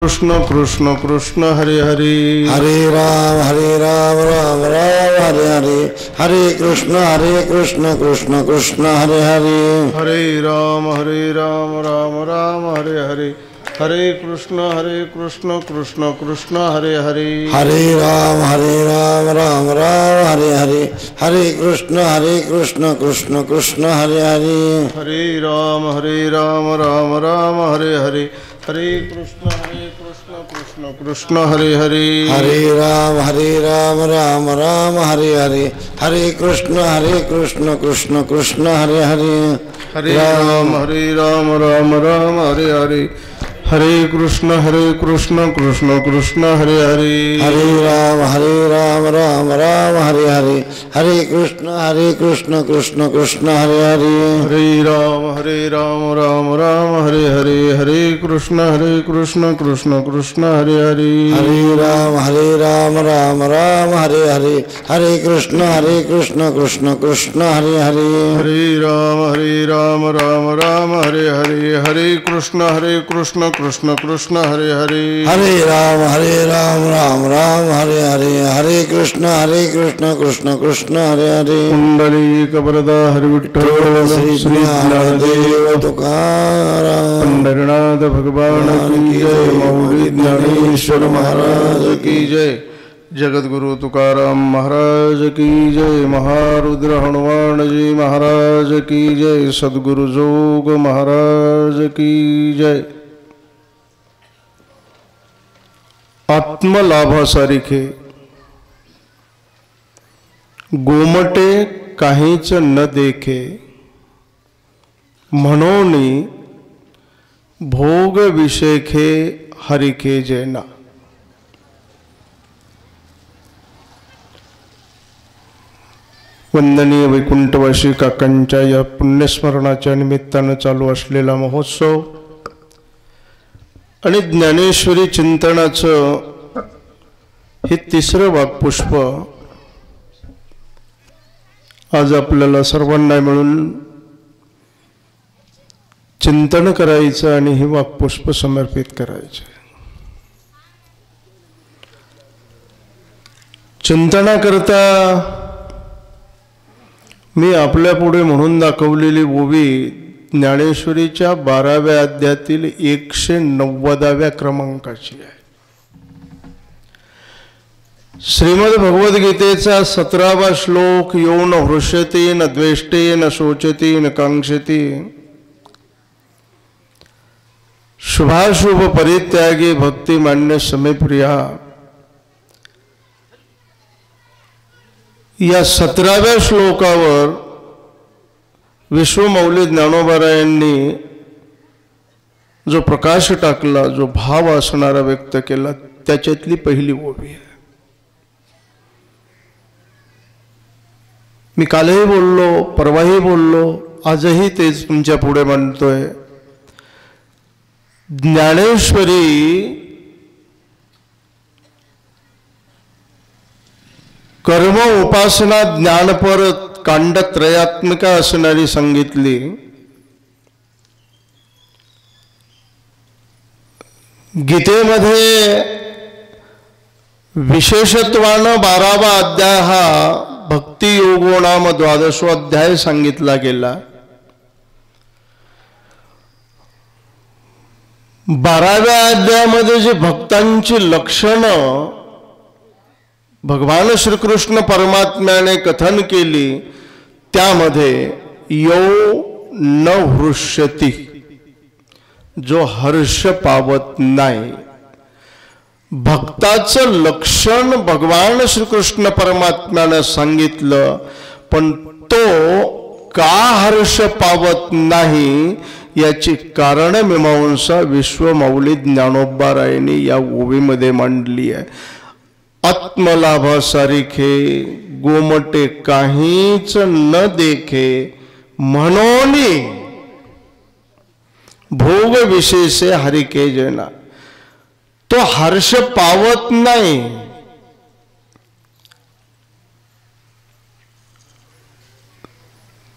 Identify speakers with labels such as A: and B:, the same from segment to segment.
A: कृष्ण कृष्ण कृष्ण हरे हरे
B: हरे राम राम राम हरे हरे हरे कृष्ण कृष्ण कृष्ण हरे हरे
A: हरे राम राम राम हरे हरे हरे कृष्ण कृष्ण कृष्ण हरे हरे
B: हरे राम राम राम हरे हरे हरे कृष्ण कृष्ण कृष्ण हरे हरे
A: हरे राम राम राम हरे हरे हरे कृष्ण कृष्ण कृष्ण हरे हरे
B: हरे राम राम राम हरे हरे हरे कृष्ण कृष्ण कृष्ण हरे हरे
A: हरे राम राम राम हरे हरे हरे कृष्ण कृष्ण कृष्ण हरे हरे
B: हरे राम राम राम हरे हरे हरे कृष्ण कृष्ण कृष्ण हरे हरे
A: हरे राम राम हरे हरे हरे कृष्ण कृष्ण कृष्ण हरे हरे
B: हरे राम राम हरे हरे हरे कृष्ण कृष्ण कृष्ण हरे हरे
A: हरे राम राम हरे हरे हरे कृष्ण कृष्ण कृष्ण हरे हरे
B: हरे राम राम हरे हरे हरे कृष्ण कृष्ण कृष्ण हरे हरे
A: पुंडलीक वरदा हरि विठ्ठल
B: श्री ज्ञानदेव तुकाराम
A: पंढरीनाथ भगवान की जय मौली ज्ञानेश्वर महाराज की जय जगद्गुरु तुकाराम महाराज की जय महारुद्र हनुमान जी महाराज की जय सद्गुरु जोग महाराज की जय आत्मलाभासारिखे गोमटे काहीच न देखे म्हणून भोग विषेखे हरिखे जैना। वंदनीय वैकुंठवासी काकांच्या या पुण्यस्मरणाच्या निमित्तानं चालू असलेला महोत्सव आणि ज्ञानेश्वरी चिंतनाचं हे तिसरं वाक्पुष्प आज आपल्याला सर्वांना मिळून चिंतन करायचं आणि हे वाक्पुष्प समर्पित करायचं। चिंतनाकरता मी आपल्या पुढे म्हणून दाखवलेली ओवी ज्ञानेश्वरीच्या 12व्या अध्यायातील 190व्या क्रमांकाची आहे। श्रीमद भगवद्गीतेचा 17वा श्लोक यो न हृष्यति न द्वेष्टे न शोचति न कांक्षति शुभाशुभ परित्यागी भक्तिमान्य समेप्रिया या 17व्या श्लोकावर विश्वमौली ज्ञानोबारायांनी जो प्रकाश टाकला, जो भाव असणारा व्यक्त केला, त्याच्यातली पहिली ओवी आहे। मी कालही बोललो, परवाही बोललो, आजही तेच तुमच्या पुढे मांडतोय। ज्ञानेश्वरी कर्म उपासना ज्ञानपर कांडत्रयात्मिका असणारी सांगितली। गीतेमध्ये विशेषत्वानं 12वा अध्याय हा भक्ती योगो नाम 12वां अध्याय सांगितला गेला। 12व्या अध्यायामध्ये जे भक्तांची लक्षणं भगवान श्रीकृष्ण परमात्म्याने कथन केली, त्यामध्ये यो न हृष्यति, जो हर्ष पावत नाही। भक्ताचं लक्षण भगवान श्रीकृष्ण परमात्म्याने सांगितलं, पण तो का हर्ष पावत नाही याची कारण मीमांसा विश्वमौली ज्ञानोबारायांनी या ओवीमध्ये मांडली आहे। आत्मलाभासारिखे गोमटे काहीच न देखे म्हणून भोग विशेषे हरिके जैना। तो हर्ष पावत नाही।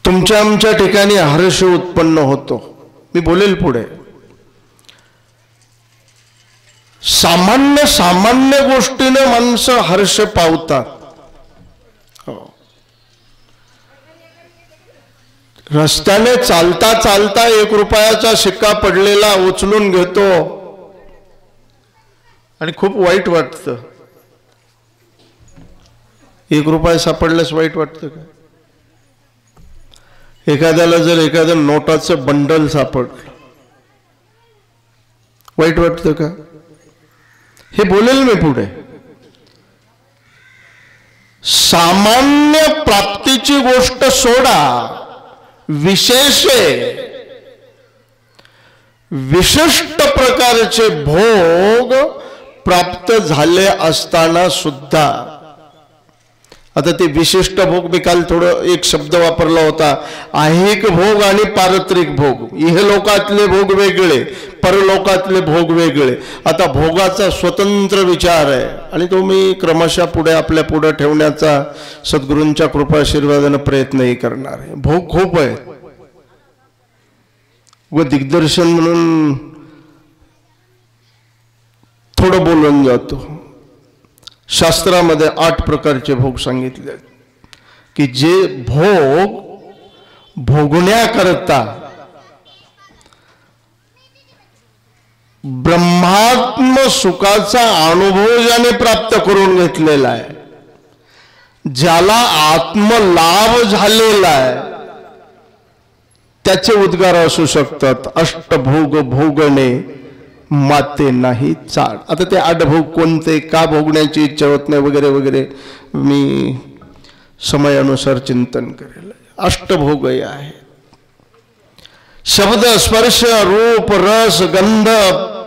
A: तुमच्या आमच्या ठिकाणी हर्ष उत्पन्न होतो, मी बोलेल पुढे। सामान्य सामान्य गोष्टीने माणसं हर्ष पावतात. रस्त्याने चालता चालता 1 रुपयाचा शिक्का पडलेला उचलून घेतो आणि खूप वाईट वाटतं. 1 रुपया सापडल्यास वाईट वाटतं का? एखाद्याला जर एखादं नोटाचं बंडल सापडलं वाईट वाटतं का? हे बोलेल मी पुढे. सामान्य प्राप्तीची गोष्ट सोडा, विशेषे विशिष्ट प्रकारचे भोग प्राप्त झाले असताना सुद्धा, आता ते विशिष्ट भोग मी काल थोडं एक शब्द वापरला होता, ऐहिक भोग आणि पारत्रिक भोग. इहलोकातले भोग वेगळे, परलोकातले भोग वेगळे. आता भोगाचा स्वतंत्र विचार आहे आणि तो मी क्रमशः पुढे आपल्या पुढे ठेवण्याचा सद्गुरूंच्या कृपाशीर्वादाने प्रयत्नही करणार आहे. भोग खूप आहे व दिग्दर्शन म्हणून थोडं बोलून जातो. शास्त्रामध्ये 8 प्रकारचे भोग सांगितले की जे भोग भोगण्याकरता ब्रह्मात्म सुखाचा अनुभव ज्याने प्राप्त करून घेतलेला आहे, ज्याला आत्मलाभ झालेला आहे, त्याचे उद्गार असू शकतात. अष्टभोग भोगणे माते नाही चाड. आता ते 8 भोग कोणते, का भोगण्याची इच्छा होत नाही वगैरे वगैरे मी समयानुसार चिंतन करेल. अष्टभोग आहे शब्द स्पर्श रूप रस गंध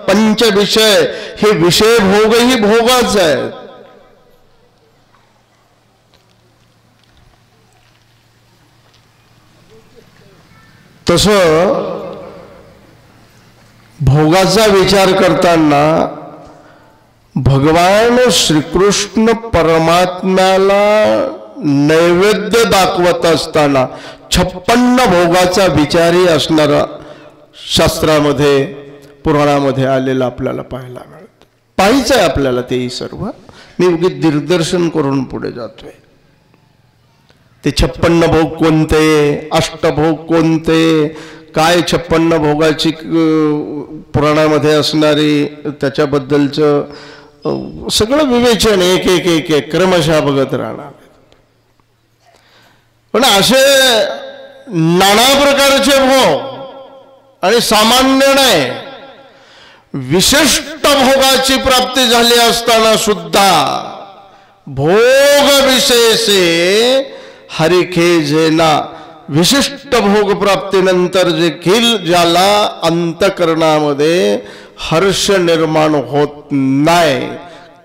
A: पंच विषय. हे विषय भोगही भोगाच आहेत. तसं भोगाचा विचार करताना भगवान श्रीकृष्ण परमात्म्याला नैवेद्य दाखवत असताना 56 भोगाचा विचारही असणारा शास्त्रामध्ये पुराणामध्ये आलेला आपल्याला पाहायला मिळतं. पाहायचं आहे आपल्याला तेही सर्व. मी उगीच दिग्दर्शन करून पुढे जातोय. ते 56 भोग कोणते, अष्टभोग कोणते, काय 56 भोगाची पुराणामध्ये असणारी त्याच्याबद्दलचं सगळं विवेचन एक एक एक एक क्रमशः बघत राहणार. पण असे नाना प्रकारचे भोग आणि सामान्य नाही, विशिष्ट भोगाची प्राप्ती झाली असताना सुद्धा भोग विशेषे हरिखे जेना. विशिष्ट भोग प्राप्तीनंतर देखील ज्याला अंतकरणामध्ये हर्ष निर्माण होत नाही.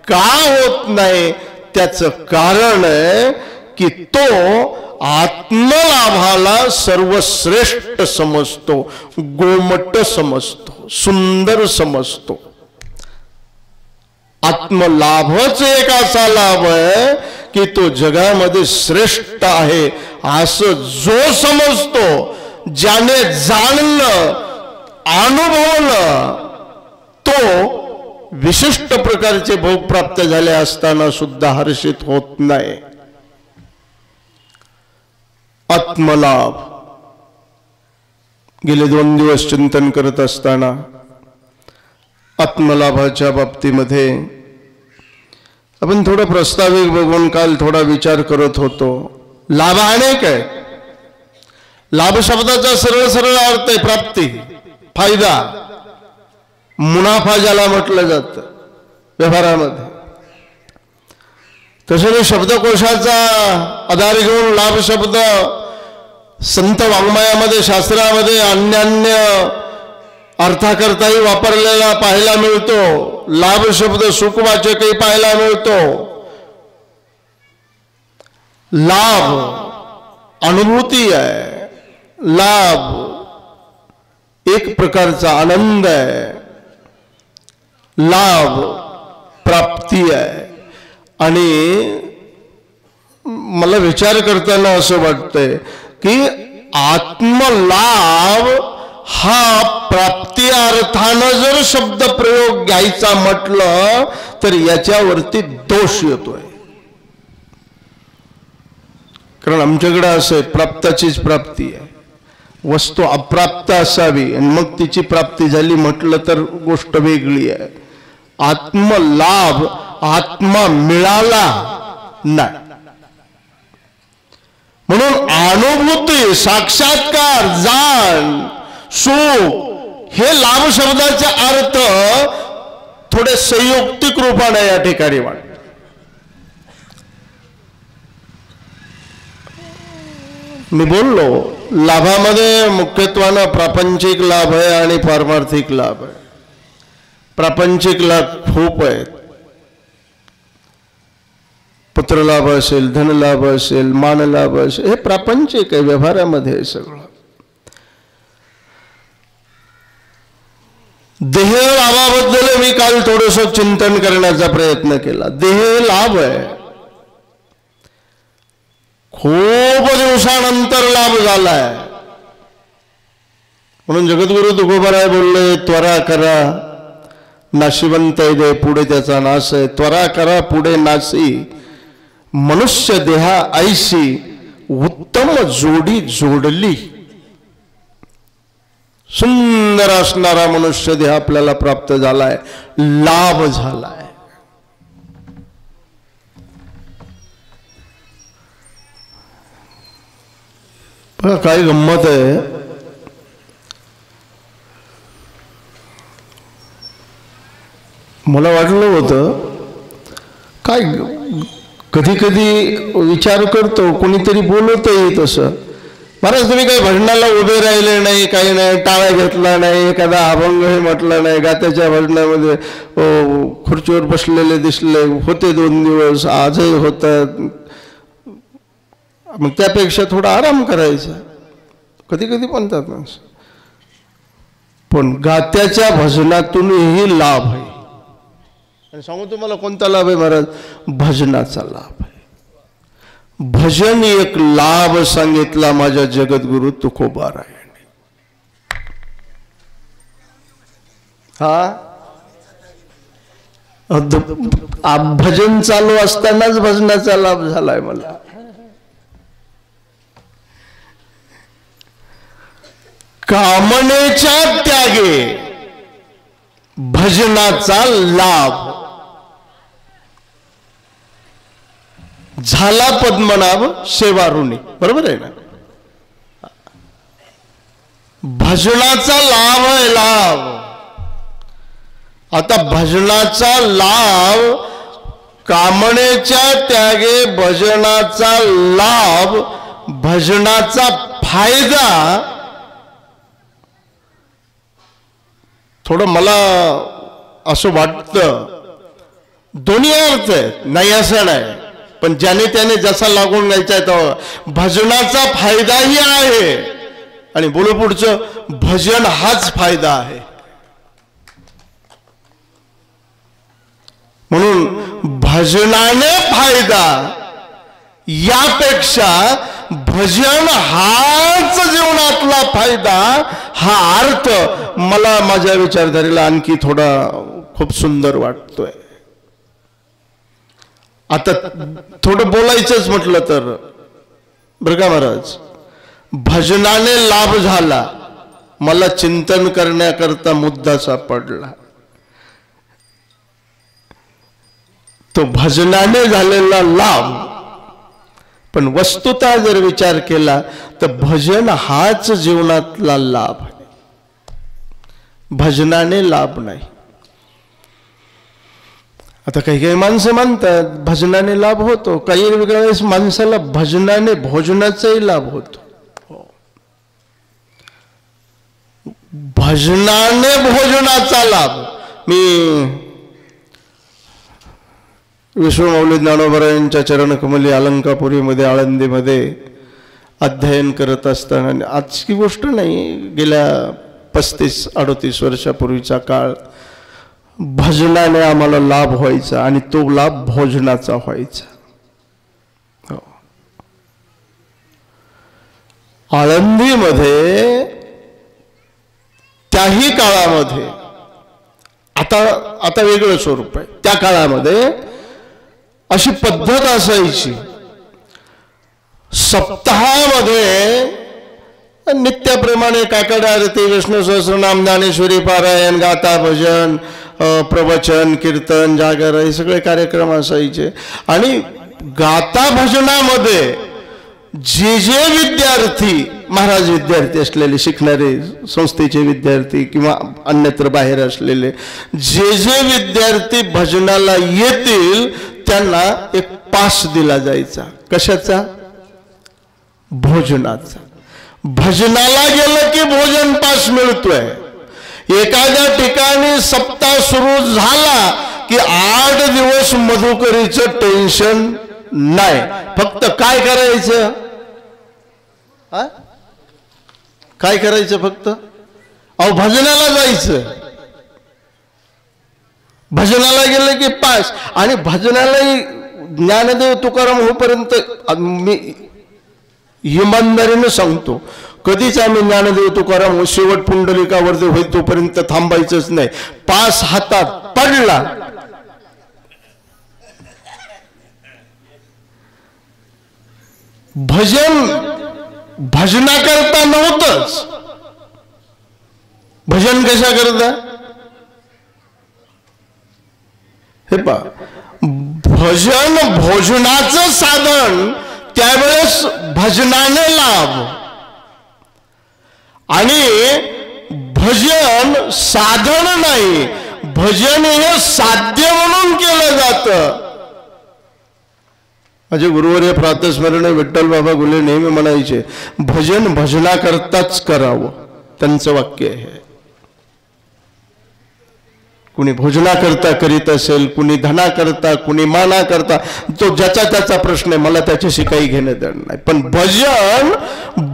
A: का होत नाही? त्याचं कारण आहे की तो आत्मलाभाला सर्वश्रेष्ठ समजतो, गोमट समजतो, सुंदर समजतो. आत्मलाभच एक असा लाभ आहे की तो जगामध्ये श्रेष्ठ आहे असं जो समजतो, ज्याने जाणलं अनुभवलं, तो विशिष्ट प्रकारचे भोग प्राप्त झाले असताना सुद्धा हर्षित होत नाही. आत्मलाभ गेले 2 दिवस चिंतन करत असताना आत्मलाभाच्या बाबतीमध्ये आपण थोडं प्रास्ताविक बघून काल थोडा विचार करत होतो. लाभ अनेक आहे. लाभ शब्दाचा सरळ सरळ अर्थ आहे प्राप्ती, फायदा, मुनाफा ज्याला म्हटलं जातं व्यवहारामध्ये. तसे मी शब्दकोशाचा आधार घेऊन लाभ शब्द संत वाङ्मयामध्ये शास्त्रामध्ये अन्यान्य अर्थाकरताही वापरलेला पाहायला मिळतो. लाभ शब्द सुखवाचकही पाहायला मिळतो. लाभ अनुभूती आहे, लाभ एक प्रकारचा आनंद आहे, लाभ प्राप्ती आहे. आणि मला विचार करताना असं वाटतंय की आत्मलाभ हा प्राप्ती अर्थानं जर शब्द प्रयोग घ्यायचा म्हटलं तर याच्यावरती दोष येतोय. कारण आमच्याकडे असं आहे, प्राप्ताचीच प्राप्ती आहे, वस्तू अप्राप्त असावी आणि मग तिची प्राप्ती झाली म्हटलं तर गोष्ट वेगळी आहे. आत्मलाभ आत्मा मिळाला नाही, म्हणून अनुभूती, साक्षात्कार, जाण, सुख हे लाभ शब्दाचे अर्थ थोडे संयुक्तिक रूपाने या ठिकाणी वाटतात. मी बोललो लाभामध्ये मुख्यत्वानं प्रापंचिक लाभ आहे आणि पारमार्थिक लाभ आहे. प्रापंचिक लाभ खूप आहेत. पुत्रलाभ असेल, धनलाभ असेल, मानलाभ असेल, हे प्रापंचिक आहे, व्यवहारामध्ये आहे सगळं. देह लाभाबद्दल मी काल थोडंसं चिंतन करण्याचा प्रयत्न केला. देह लाभ आहे, खूप दिवसानंतर लाभ झालाय. म्हणून जगद्गुरु तुकोबाराय बोलले, त्वरा करा नाशिवंत दे, पुढे त्याचा नाश आहे. त्वरा करा पुढे नाशी, मनुष्य देहा ऐशी उत्तम जोडी जोडली. सुंदर असणारा मनुष्य देह आपल्याला प्राप्त झालाय, लाभ झालाय. काय गंमत आहे, मला वाटलं होतं काय कधी कधी विचार करतो, कोणीतरी बोलतही तसं, महाराज तुम्ही काही भजनाला उभे राहिले नाही, काही नाही, टाळा घेतला नाही, एखादा अभंग हे म्हटलं नाही, गात्याच्या भजनामध्ये खुर्चीवर बसलेले दिसले होते 2 दिवस, आजही होतात, मग त्यापेक्षा थोडा आराम करायचा, कधी कधी म्हणतात माणसं. पण गात्याच्या भजनातूनही लाभ आहे. आणि सांगू तुम्हाला कोणता लाभ आहे महाराज? भजनाचा लाभ आहे. भजन एक लाभ सांगितला माझ्या जगद्गुरु तुकोबारायांनी. भजन चालू असतानाच भजनाचा लाभ झालाय मला. कामनेच्या त्यागे भजनाचा लाभ झाला पद्मनाभ सेवारुणी. बरोबर आहे ना? भजनाचा लाभ आहे, लाभ. आता भजनाचा लाभ, कामनेच्या त्यागे भजनाचा लाभ, भजनाचा फायदा. थोडं मला असं वाटतं दोन्ही अर्थ आहेत, नाही असं नाही, पण ज्याने त्याने जसा लागून घ्यायचा आहे तो भजनाचा फायदाही आहे आणि बोलू पुढचं भजन हाच फायदा आहे. म्हणून भजनाने फायदा यापेक्षा भजन हाच जीवनातला फायदा, हा अर्थ मला माझ्या विचारधारेला आणखी थोडा खूप सुंदर वाटतोय. आता थोडं बोलायचंच म्हटलं तर बरं का महाराज, भजनाने लाभ झाला, मला चिंतन करण्याकरता मुद्दा सापडला. तो भजनाने झालेला लाभ, पण वस्तुतः जर विचार केला तर भजन हाच जीवनातला लाभ आहे, भजनाने लाभ नाही. आता काही काही माणसं म्हणतात भजनाने लाभ होतो, काही वेगळ्या वेळेस माणसाला भजनाने भोजनाचाही लाभ होतो. भजनाने भोजनाचा लाभ. मी विश्वमौली ज्ञानोबरायांच्या चरणकमली अलंकापुरीमध्ये आळंदीमध्ये अध्ययन करत असताना, आजची गोष्ट नाही, गेल्या 35-38 वर्षापूर्वीचा काळ, भजनाने आम्हाला लाभ व्हायचा आणि तो लाभ भोजनाचा व्हायचा. आळंदीमध्ये त्याही काळामध्ये आता वेगळं स्वरूप आहे. त्या काळामध्ये अशी पद्धत असायची, सप्ताहामध्ये नित्याप्रमाणे काकड आरती, विष्णू सहस्रनाम, ज्ञानेश्वरी पारायण, गाथा, भजन, प्रवचन, कीर्तन, जागर हे सगळे कार्यक्रम असायचे. आणि गाथा भजनामध्ये जे जे विद्यार्थी, महाराज विद्यार्थी असलेले, शिकणारे संस्थेचे विद्यार्थी किंवा अन्यत्र बाहेर असलेले जे जे विद्यार्थी भजनाला येतील त्यांना एक पास दिला जायचा. कशाचा? भोजनाचा. भजनाला गेलं की भोजन पास मिळतोय. एखाद्या ठिकाणी सप्ताह सुरू झाला की 8 दिवस मधुकरीचं टेन्शन नाही. फक्त काय करायचं? काय करायचं? फक्त भजनाला जायचं. भजनाला गेलं की पास. आणि भजनालाही ज्ञानदेव तुकाराम होईपर्यंत मी इमानदारीने सांगतो, कधीच आम्ही ज्ञानदेव तुकाराम शेवट पुंडलिकावरती होईल तोपर्यंत थांबायचंच नाही. पास हातात पडला भजन भजनाकरता नव्हतंच. भजन कशा करता? हे पहा, भजन भोजनाचं साधन, त्यावेळेस भजनाने लाभ. आणि भजन साधन नाही, भजन हे साध्य म्हणून केलं जातं. माझे गुरुवर्य प्रातस्मरणीय विठ्ठल बाबा गुले नेहमी म्हणायचे, भजन भजनाकरताच करावं. त्यांचं वाक्य आहे. कुणी भोजनाकरता करीत असेल, कुणी धनाकरता, कुणी मानाकरता, तो ज्याचा त्याचा प्रश्न आहे, मला त्याच्याशी काही घेणं देणं नाही. पण भजन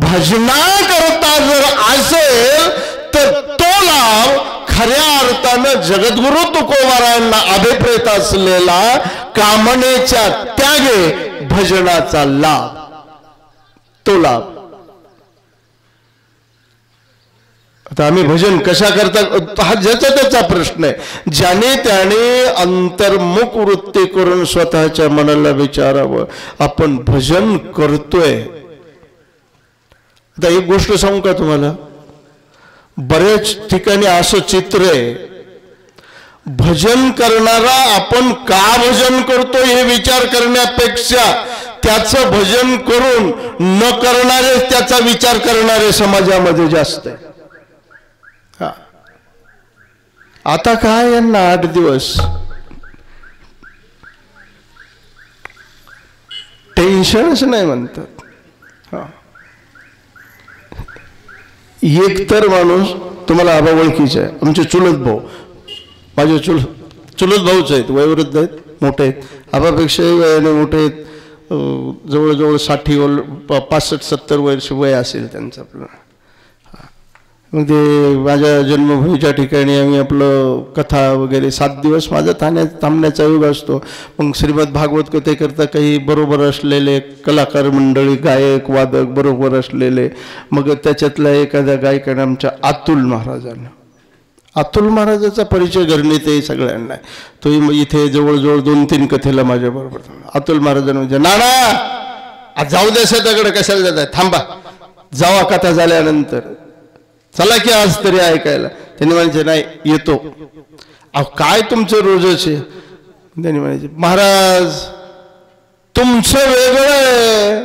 A: भजनाकरता जर असेल तर तो लाभ खऱ्या अर्थानं जगद्गुरु तुकोबारायांना अभिप्रेत असलेला कामनेच्या त्यागे भजनाचा लाभ, तो लाभ. आता आम्ही भजन कशा करता हा ज्याचा त्याचा प्रश्न आहे. ज्याने त्याने अंतर्मुख वृत्ती करून स्वतःच्या मनाला विचारावं, आपण भजन करतोय. आता एक गोष्ट सांगू का तुम्हाला? बऱ्याच ठिकाणी असं चित्र आहे, भजन करणारा आपण का भजन करतो हे विचार करण्यापेक्षा त्याचं भजन करून न करणारे त्याचा विचार करणारे समाजामध्ये जास्त आहे. आता काय यांना 8 दिवस टेन्शनच नाही म्हणतात. एक तर माणूस तुम्हाला आबा ओळखीचा आहे, आमचे चुलत भाऊ, माझे चुलत भाऊच आहेत, वयोवृद्ध आहेत, मोठे आहेत, आबापेक्षाही वयाने मोठे आहेत. जवळजवळ 60 65-70 वर्ष वय असेल त्यांचं. आपलं मग ते माझ्या जन्मभूमीच्या ठिकाणी आम्ही आपलं कथा वगैरे 7 दिवस माझा थांबण्याचा योग असतो. मग श्रीमद भागवत कथेकरता काही बरोबर असलेले कलाकार मंडळी, गायक वादक बरोबर असलेले. मग त्याच्यातला एखाद्या गायकाने आमच्या अतुल महाराजाचा परिचय गरणीत आहे सगळ्यांना. तो इथे जवळजवळ 2-3 कथेला माझ्या बरोबर. अतुल महाराजांना म्हणजे, नाना जाऊ दे शेताकडे कशाला जात आहे, थांबा, जावा कथा झाल्यानंतर, चला की आज तरी ऐकायला. त्यांनी म्हणायचे नाही येतो. अहो काय तुमचं रोजच आहे. त्यांनी म्हणायचे महाराज तुमचं वेगळं आहे,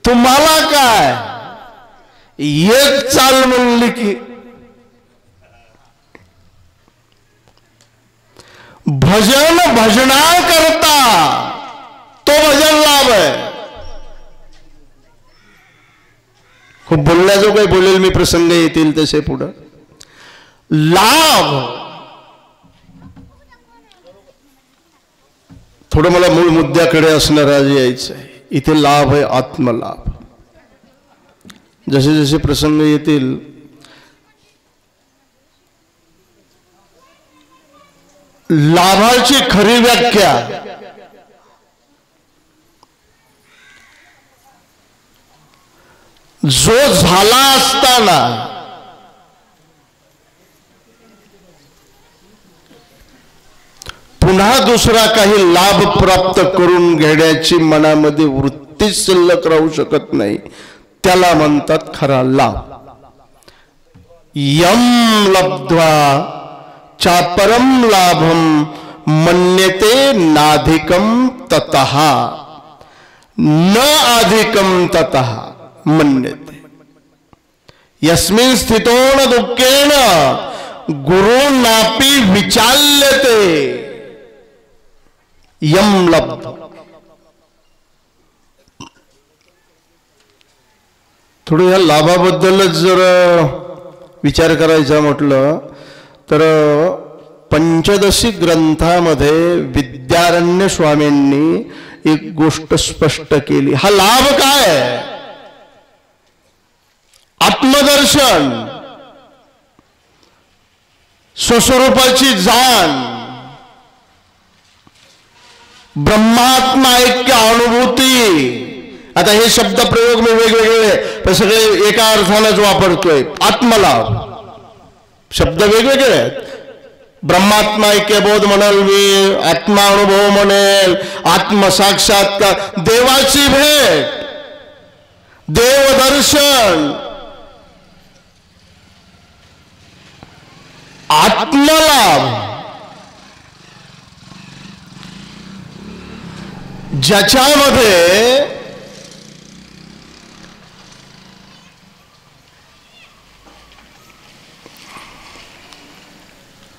A: तुम्हाला काय, एक चाल म्हणली की. भजन भजना करता तो भजन लाभ आहे. खूप बोलण्याजो काही बोलेल मी, प्रसंग येतील तसे पुढं. लाभ थोडं मला मूळ मुद्द्याकडे असणार आज यायचं आहे. इथे लाभ आहे आत्मलाभ. जसे जसे प्रसंग येतील लाभाची खरी व्याख्या जो झाला असताना पुन्हा दुसरा काही लाभ प्राप्त करून घेण्याची मनामध्ये वृत्ती शिल्लक राहू शकत नाही, त्याला म्हणतात खरा लाभ. यम लब्ध्वा चापरम लाभम मन्यते नाधिकम ततः न अधिकम ततः मन्यते. यस्मिन् स्थितो न दुःखेन गुरुनापि विचाल्यते. यम लब्ध. थोडं या लाभाबद्दलच जर विचार करायचा म्हटलं तर पंचदशी ग्रंथामध्ये विद्यारण्य स्वामींनी एक गोष्ट स्पष्ट केली. हा लाभ काय आहे? आत्मदर्शन, स्वस्वरूपाची जाण, ब्रह्मात्मा ऐक्य अनुभूती. आता हे शब्द प्रयोग मी वेगवेगळे पण सगळे एका अर्थानेच वापरतोय. आत्मलाभ शब्द वेगवेगळे आहेत. ब्रह्मात्मा ऐक्यबोध म्हणाल मी, आत्मानुभव म्हणेल, आत्मसाक्षात्कार, देवाची भेट, देवदर्शन, आत्मलाभ. ज्याच्यामध्ये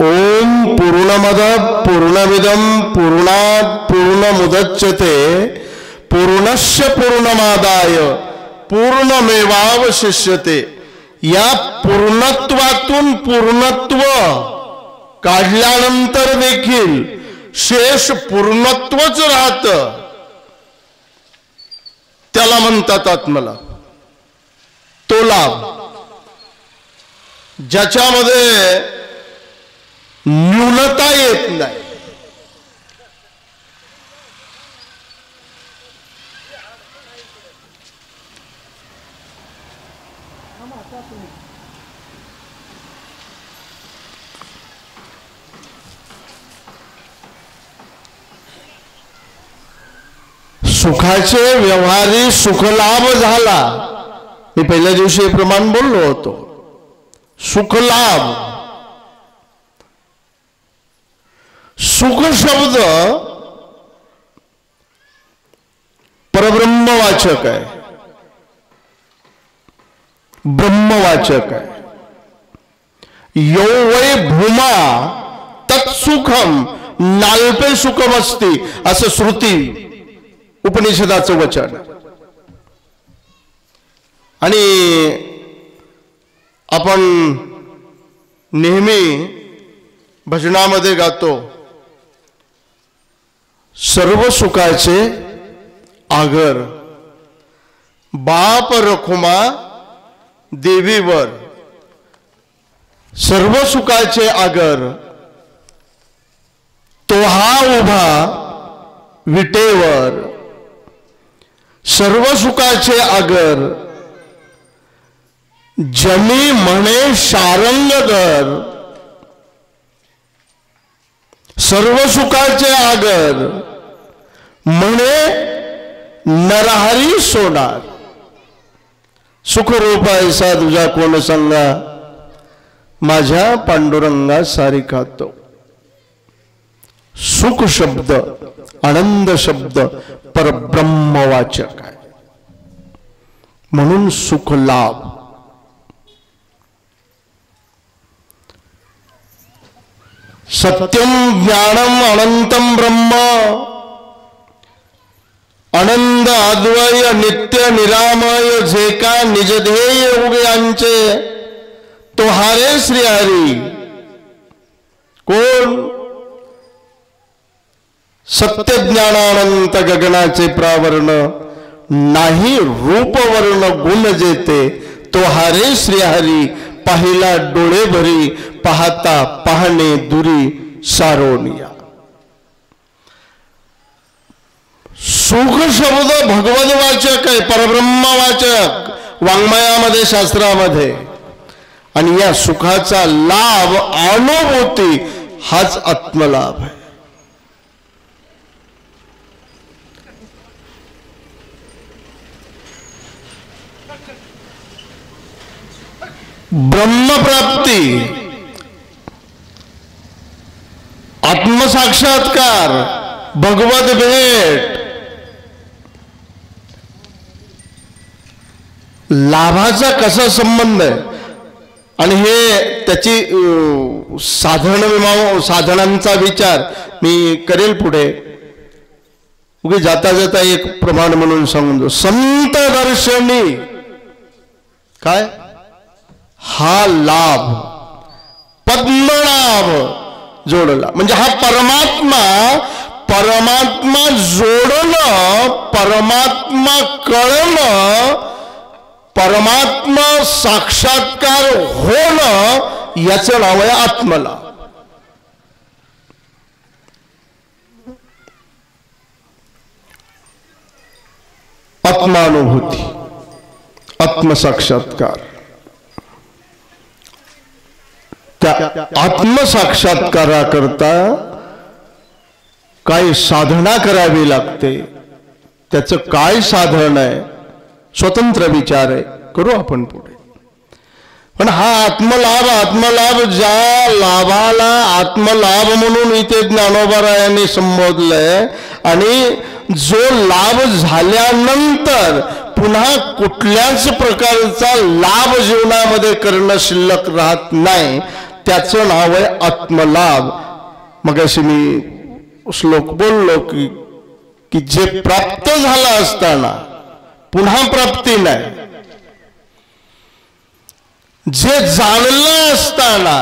A: ओम पूर्णमद पूर्णमिदं पूर्णात् पूर्णमुदच्यते पूर्णस्य पूर्णमादाय पूर्णमेवावशिष्यते. या पूर्णत्वातून पूर्णत्व काढल्यानंतर देखील शेष पूर्णत्वच राहतं, त्याला म्हणतात आत्मलाभ. तो लाभ ज्याच्यामध्ये न्यूनता येत नाही. सुखाचे व्यवहारी सुखलाभ झाला. मी पहिल्या दिवशी हे प्रमाण बोललो होतो. सुखलाभ, सुख शब्द परब्रह्मवाचक आहे, ब्रह्मवाचक आहे. यो वै भूमा तत्सुखम नाल्पे सुखम असती असं श्रुती उपनिषदाचं वचन. आणि आपण नेहमी भजनामध्ये गातो, सर्व सुखाचे आगर बाप रखुमा देवीवर. सर्व सुखाचे आगर तो हा उभा विटेवर. सर्व सुखाचे आगर जमी म्हणे शारंगधर. सर्व सुखाचे आगर म्हणे नरहरी सोनार. सुखरूप ऐसा तुझा कोण सांगा, माझ्या पांडुरंगा सारी खातो. सुख शब्द, आनंद शब्द परब्रह्मवाचक आहे, म्हणून सुख लाभ. सत्यम ज्ञानम अनंतम ब्रह्म. आनंद अद्वय नित्य निरामय जे का निजध्येय उगयांचे तो हारे श्री हरी. कोण? सत्य ज्ञानानंत गगनाचे प्रावरण नाही रूपवर्ण गुण जेते तो हारे श्री हरी. पाहिला डोळे भरी पाहता पाहणे दुरी सारोनिया. सुख शब्द भगवदवाचक आहे, परब्रह्मवाचक वाङ्मयामध्ये शास्त्रामध्ये. आणि या सुखाचा लाभ अनुभूती हाच आत्मलाभ आहे. ब्रह्मप्राप्ती, आत्मसाक्षात्कार, भगवत भेट, लाभाचा कसा संबंध आहे आणि हे त्याची साधनांचा विचार मी करेल पुढे. उगी जाता जाता एक प्रमाण म्हणून सांगून, संत दर्शनी काय हा लाभ, पद्मनाभ जोडला म्हणजे हा परमात्मा जोडणं, परमात्मा कळणं, परमात्मा साक्षात्कार होणं, याचं नाव आहे आत्मलाभ. आत्मानुभूती, आत्मसाक्षात्कार. त्या आत्मसाक्षात्काराकरता काय साधना करावी लागते, त्याचं काय साधन आहे, स्वतंत्र विचार आहे, करू आपण पुढे. पण हा आत्मलाभ ज्या लाभाला आत्मलाभ म्हणून इथे ज्ञानोबरायांनी संबोधलंय, आणि जो लाभ झाल्यानंतर पुन्हा कुठल्याच प्रकारचा लाभ जीवनामध्ये करणं शिल्लक राहत नाही, त्याचं नाव आहे आत्मलाभ. मगाशी मी श्लोक बोललो की जे प्राप्त झालं असताना पुन्हा प्राप्ती नाही, जे जाणलं असताना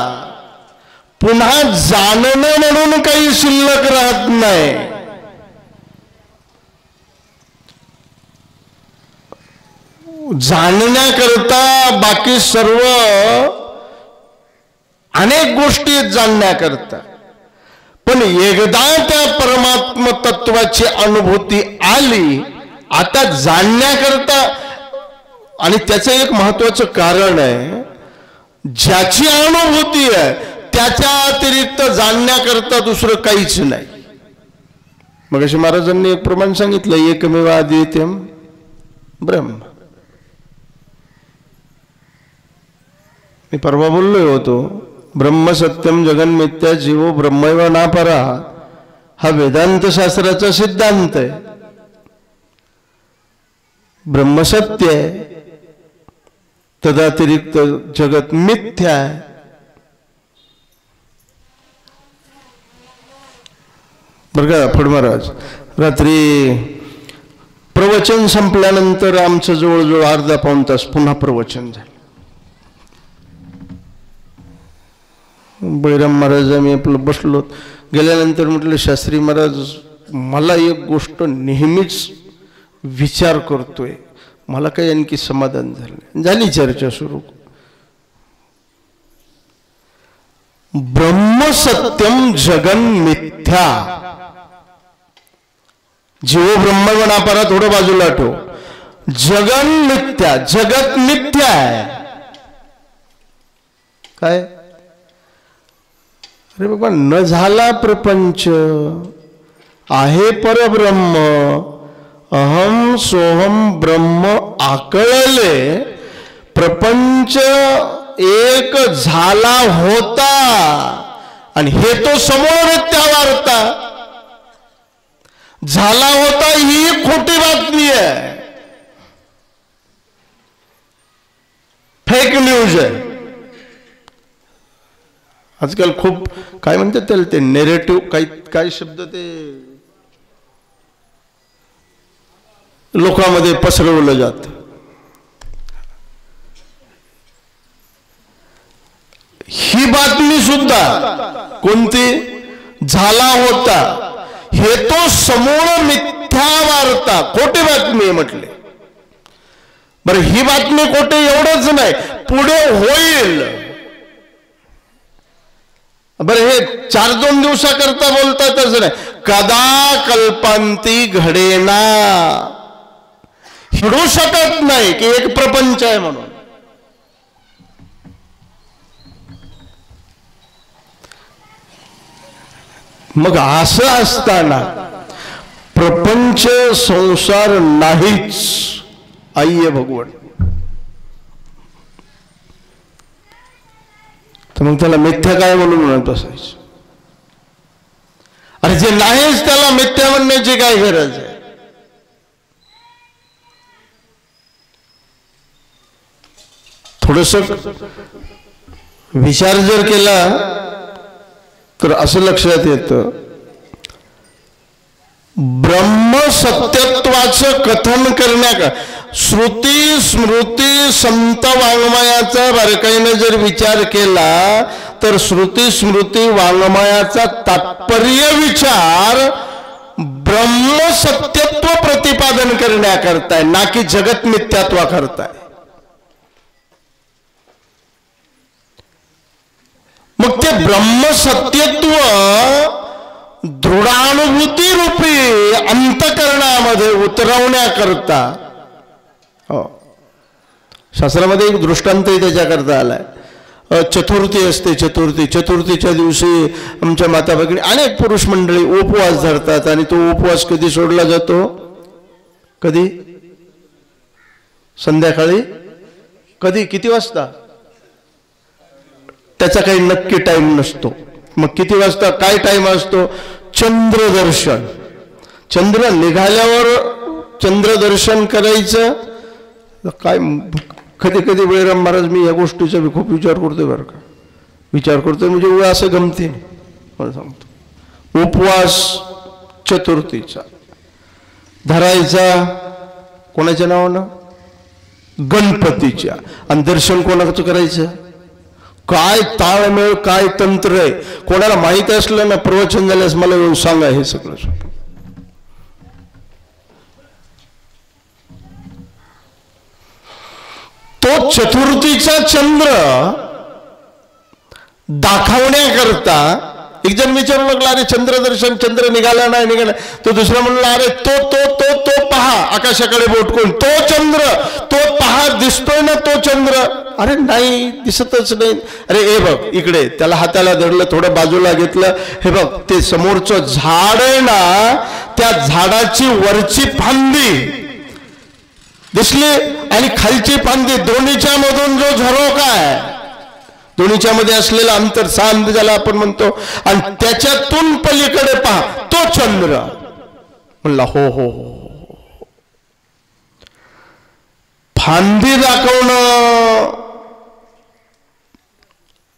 A: पुन्हा जाणणं म्हणून काही शिल्लक राहत नाही. जाणण्याकरता बाकी सर्व अनेक गोष्टी जाणण्याकरता, पण एकदा त्या परमात्म तत्वाची अनुभूती आली, आता जाणण्याकरता. आणि त्याचं एक महत्वाचं कारण आहे, ज्याची अनुभूती आहे त्याच्या अतिरिक्त जाणण्याकरता दुसरं काहीच नाही. मग अशी महाराजांनी एक प्रमाण सांगितलं, एकमेव अद्वितीयम ब्रह्म. मी परवा बोललोय होतो, ब्रह्म सत्यम जगन मिथ्या जीवो ब्रह्मैव नापरा, हा वेदांत शास्त्राचा सिद्धांत आहे. ब्रह्म सत्य आहे, तदातिरिक्त जगत मिथ्या आहे. बरं का फड महाराज, रात्री प्रवचन संपल्यानंतर आमचं जवळजवळ अर्धा पाऊण तास पुन्हा प्रवचन झालं. बैराम महाराज आम्ही आपलं बसलो. गेल्यानंतर म्हटलं, शास्त्री महाराज मला एक गोष्ट नेहमीच विचार करतोय, मला काही आणखी समाधान झालं. झाली चर्चा सुरू. ब्रह्म सत्यम जगन मिथ्या, जीव ब्रह्म नापारा थोडं बाजूला ठेव. जगन मिथ्या, जगत मिथ्या आहे. काय अरे बाबा, न झाला प्रपंच, आहे परब्रह्म, अहम सोहम ब्रह्म आकळले, प्रपंच एक झाला होता आणि हे तो समोरत्या वार्ता. झाला होता ही खोटी बातमी आहे, फेक न्यूज आहे. आजकाल खूप काय म्हणतात त्याला, ते नेरेटिव्ह काय शब्द ते लोकांमध्ये पसरवलं जात. ही बातमी सुद्धा कोणती, झाला होता, हे तो समूळ मिथ्या वार्ता, खोटी बातमी आहे म्हटले. बरं, ही बातमी खोटी एवढंच नाही, पुढे होईल. बरं, हे 4-2 दिवसाकरता बोलतातच नाही, कदा कल्पांती घडेना, घडू शकत नाही की एक प्रपंच आहे म्हणून. मग असं असताना प्रपंच संसार नाहीच, आई आहे भगवान. तर मग त्याला मिथ्या काय म्हणून म्हणत बसायचं? अरे जे नाहीच त्याला मिथ्या म्हणण्याची काय गरज आहे? थोडस विचार जर केला तर असं लक्षात येतं, ब्रह्मसत्यत्वाचं कथन करण्याका श्रुती स्मृती संत वाङ्मयाचा बारकाईने जर विचार केला तर श्रुती स्मृती वाङ्मयाचा तात्पर्य विचार ब्रह्मसत्यत्व प्रतिपादन करण्याकरताय, ना की जगत मिथ्यात्वा करताय. मग ते ब्रह्मसत्यत्व दृढानुभूती रूपी अंतकरणामध्ये उतरवण्याकरता, हो, शास्त्रामध्ये एक दृष्टांतही त्याच्याकरता आलाय. चतुर्थी असते, चतुर्थीच्या दिवशी आमच्या माता भगिनी अनेक पुरुष मंडळी उपवास धरतात. आणि तो उपवास कधी सोडला जातो? कधी? संध्याकाळी. कधी? किती वाजता? त्याचा काही नक्की टाइम नसतो. मग किती वाजता? काय टाइम असतो? चंद्रदर्शन. चंद्र निघाल्यावर चंद्रदर्शन करायचं. काय कधी कधी बळीराम महाराज, मी या गोष्टीचा खूप विचार करतोय बरं का. विचार करतोय म्हणजे असं गमते मला सांगतो. उपवास चतुर्थीचा धरायचा कोणाच्या नावानं? गणपतीच्या. आणि दर्शन कोणाचं करायचं? काय ताळमेळ, काय तंत्र आहे. कोणाला माहित असलं ना, प्रवचन झाल्यास मला येऊन सांगा हे सगळं. तो चतुर्थीचा चंद्र दाखवण्याकरता एक जण विचारू लागला, अरे चंद्रदर्शन, चंद्र निघाला नाही निघाला. तो दुसरा म्हणला, अरे तो तो तो तो पहा, आकाशाकडे बोट करून, तो चंद्र, तो पहा, दिसतोय ना तो चंद्र. अरे नाही, दिसतच नाही. अरे हे बघ इकडे. त्याला हाताला धरलं, थोडं बाजूला घेतलं. हे बघ ते समोरचं झाड आहे ना, त्या झाडाची वरची फांदी दिसली आणि खालची फांदी, दोन्हीच्या मधून जो झरोका आहे, दोन्हीच्या मध्ये असलेला अंतर सांद ज्याला आपण म्हणतो, आणि त्याच्यातून पलीकडे पहा तो चंद्र. म्हणला हो हो हो. फांदी दाखवणं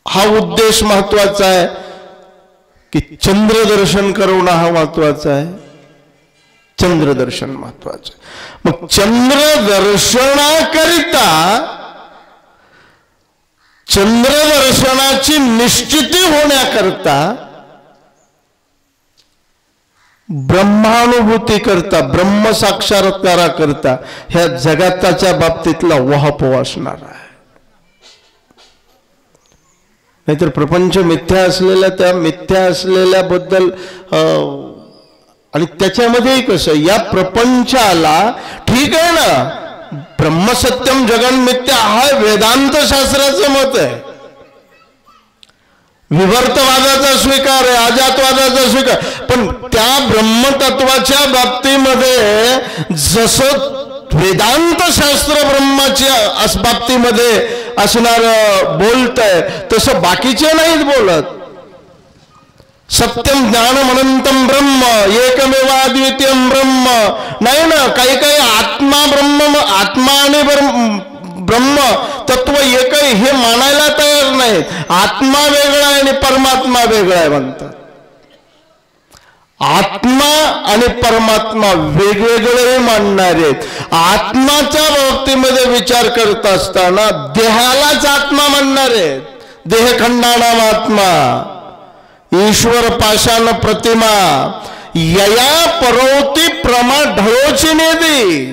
A: हा उद्देश महत्वाचा आहे की चंद्रदर्शन करवणं हा महत्वाचा आहे? चंद्रदर्शन महत्वाचं. मग चंद्रदर्शनाकरिता, चंद्रदर्शनाची निश्चिती होण्याकरता, ब्रह्मानुभूती करता, ब्रह्मसाक्षात्काराकरता ह्या जगाताच्या बाबतीतला वहापोह असणार आहे. नाहीतर प्रपंच मिथ्या असलेल्या, त्या मिथ्या असलेल्याबद्दल, आणि त्याच्यामध्ये कसं, या प्रपंचाला ठीक आहे ना, ब्रह्मसत्यम जगन मिथ्या हा वेदांत शास्त्राचं मत आहे. विवर्तवादाचा स्वीकार आहे, अजातवादाचा स्वीकार. पण त्या ब्रह्मतत्वाच्या बाबतीमध्ये जसं वेदांत शास्त्र ब्रह्माच्या बाबतीमध्ये असणार बोलतंय, तसं बाकीचे नाहीत बोलत. सत्यम ज्ञानमनंतम ब्रह्म एकमेवाद्वितीयम ब्रह्म. नाही ना, काही काही आत्मा ब्रह्म, आत्मा आणि ब्रह्म तत्व एक आहे हे मानायला तयार नाहीत. आत्मा वेगळा आहे आणि परमात्मा वेगळा आहे म्हणतात. आत्मा आणि परमात्मा वेगवेगळे मानणारे आहेत. आत्माच्या बाबतीमध्ये विचार करत असताना देहालाच आत्मा मानणारे आहेत. देहखंडानाम आत्मा ईश्वर पाषाण प्रतिमा यया परोती प्रमा ढळोची नेदी.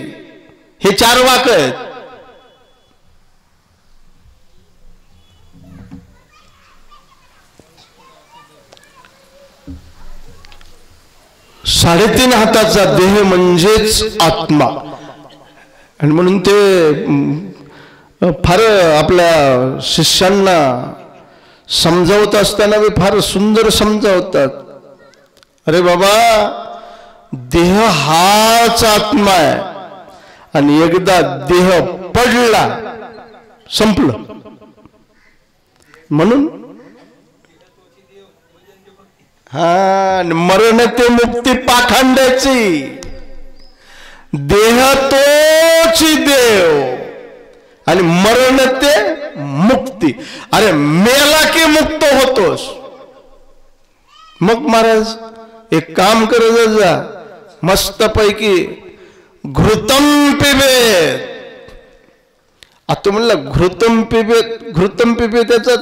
A: हे 4 वाक्य आहेत. साडेतीन हाताचा देह म्हणजेच आत्मा. आणि म्हणून ते फार आपल्या शिष्यांना समजावत असताना मी फार सुंदर समजावतात. अरे बाबा, देह हाच आत्मा आहे आणि एकदा देह पडला संपलं. म्हणून हा, मरण ते मुक्ती पाखंड्याची, देह तोच देव आणि मरण ते मुक्ती. अरे मेला की मुक्त होतोस. मग महाराज एक काम करत जा, मस्त पैकी घृतम पिबेत. आता म्हणलं घृतम पिबेत, घृतम पिबेत त्याचा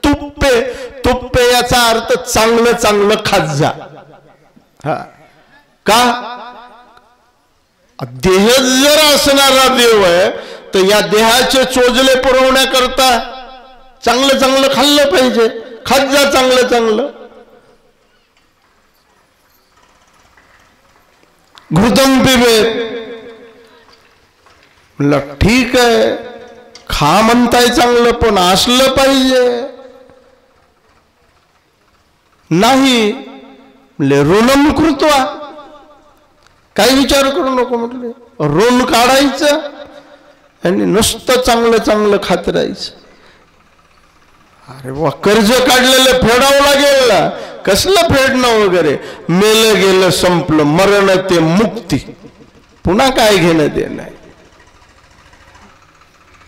A: तुप्पे, तुप्पे याचा अर्थ चांगलं चांगलं खात जा. हा का, देह जर असणारा देव आहे तर या देहाचे चोजले पुरवण्याकरता चांगलं चांगलं खाल्लं पाहिजे. खात जा चांगलं चांगलं. घृतम पिबेत. म्हणलं ठीक आहे, खा म्हणताय चांगलं, पण असलं पाहिजे. नाही म्हणले ऋणम कृत्वा, काही विचार करू नको म्हटले. ऋण काढायचं आणि नुसतं चांगलं चांगलं खात राहायचं. अरे वा, कर्ज काढलेलं फेडावं लागेल ना. कसलं फेडणं वगैरे, मेलं गेलं संपलं, मरण ते मुक्ती, पुन्हा काय घेणं देणं.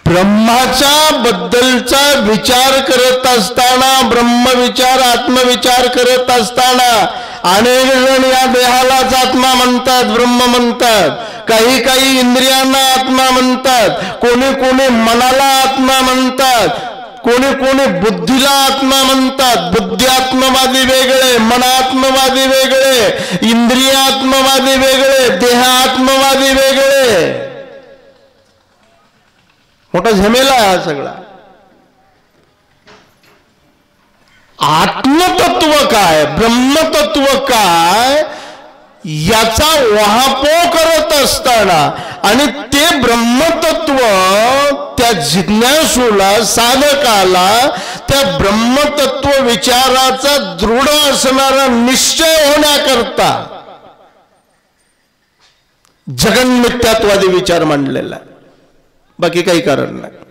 A: ब्रह्माच्या बद्दलचा विचार करत असताना, ब्रह्मविचार आत्मविचार करत असताना अनेक जण या देहालाच आत्मा म्हणतात, ब्रह्म म्हणतात. काही काही इंद्रियांना आत्मा म्हणतात, कोणी कोणी मनाला आत्मा म्हणतात, कोणी कोणी बुद्धीला आत्मा म्हणतात. बुद्ध्यात्मवादी वेगळे, मनात्मवादी वेगळे, इंद्रियात्मवादी वेगळे, देहात्मवादी वेगळे. मोठा झमेला हा सगळा. आत्मतत्व काय, ब्रह्मतत्व काय, याचा वहापोह करत असताना आणि ते ब्रह्मतत्व त्या जिज्ञासूला, साधकाला त्या ब्रह्मतत्व विचाराचा दृढ असणारा निश्चय होण्याकरता जगन्मिथ्यात्वादी विचार मांडलेला, बाकी काही कारण नाही.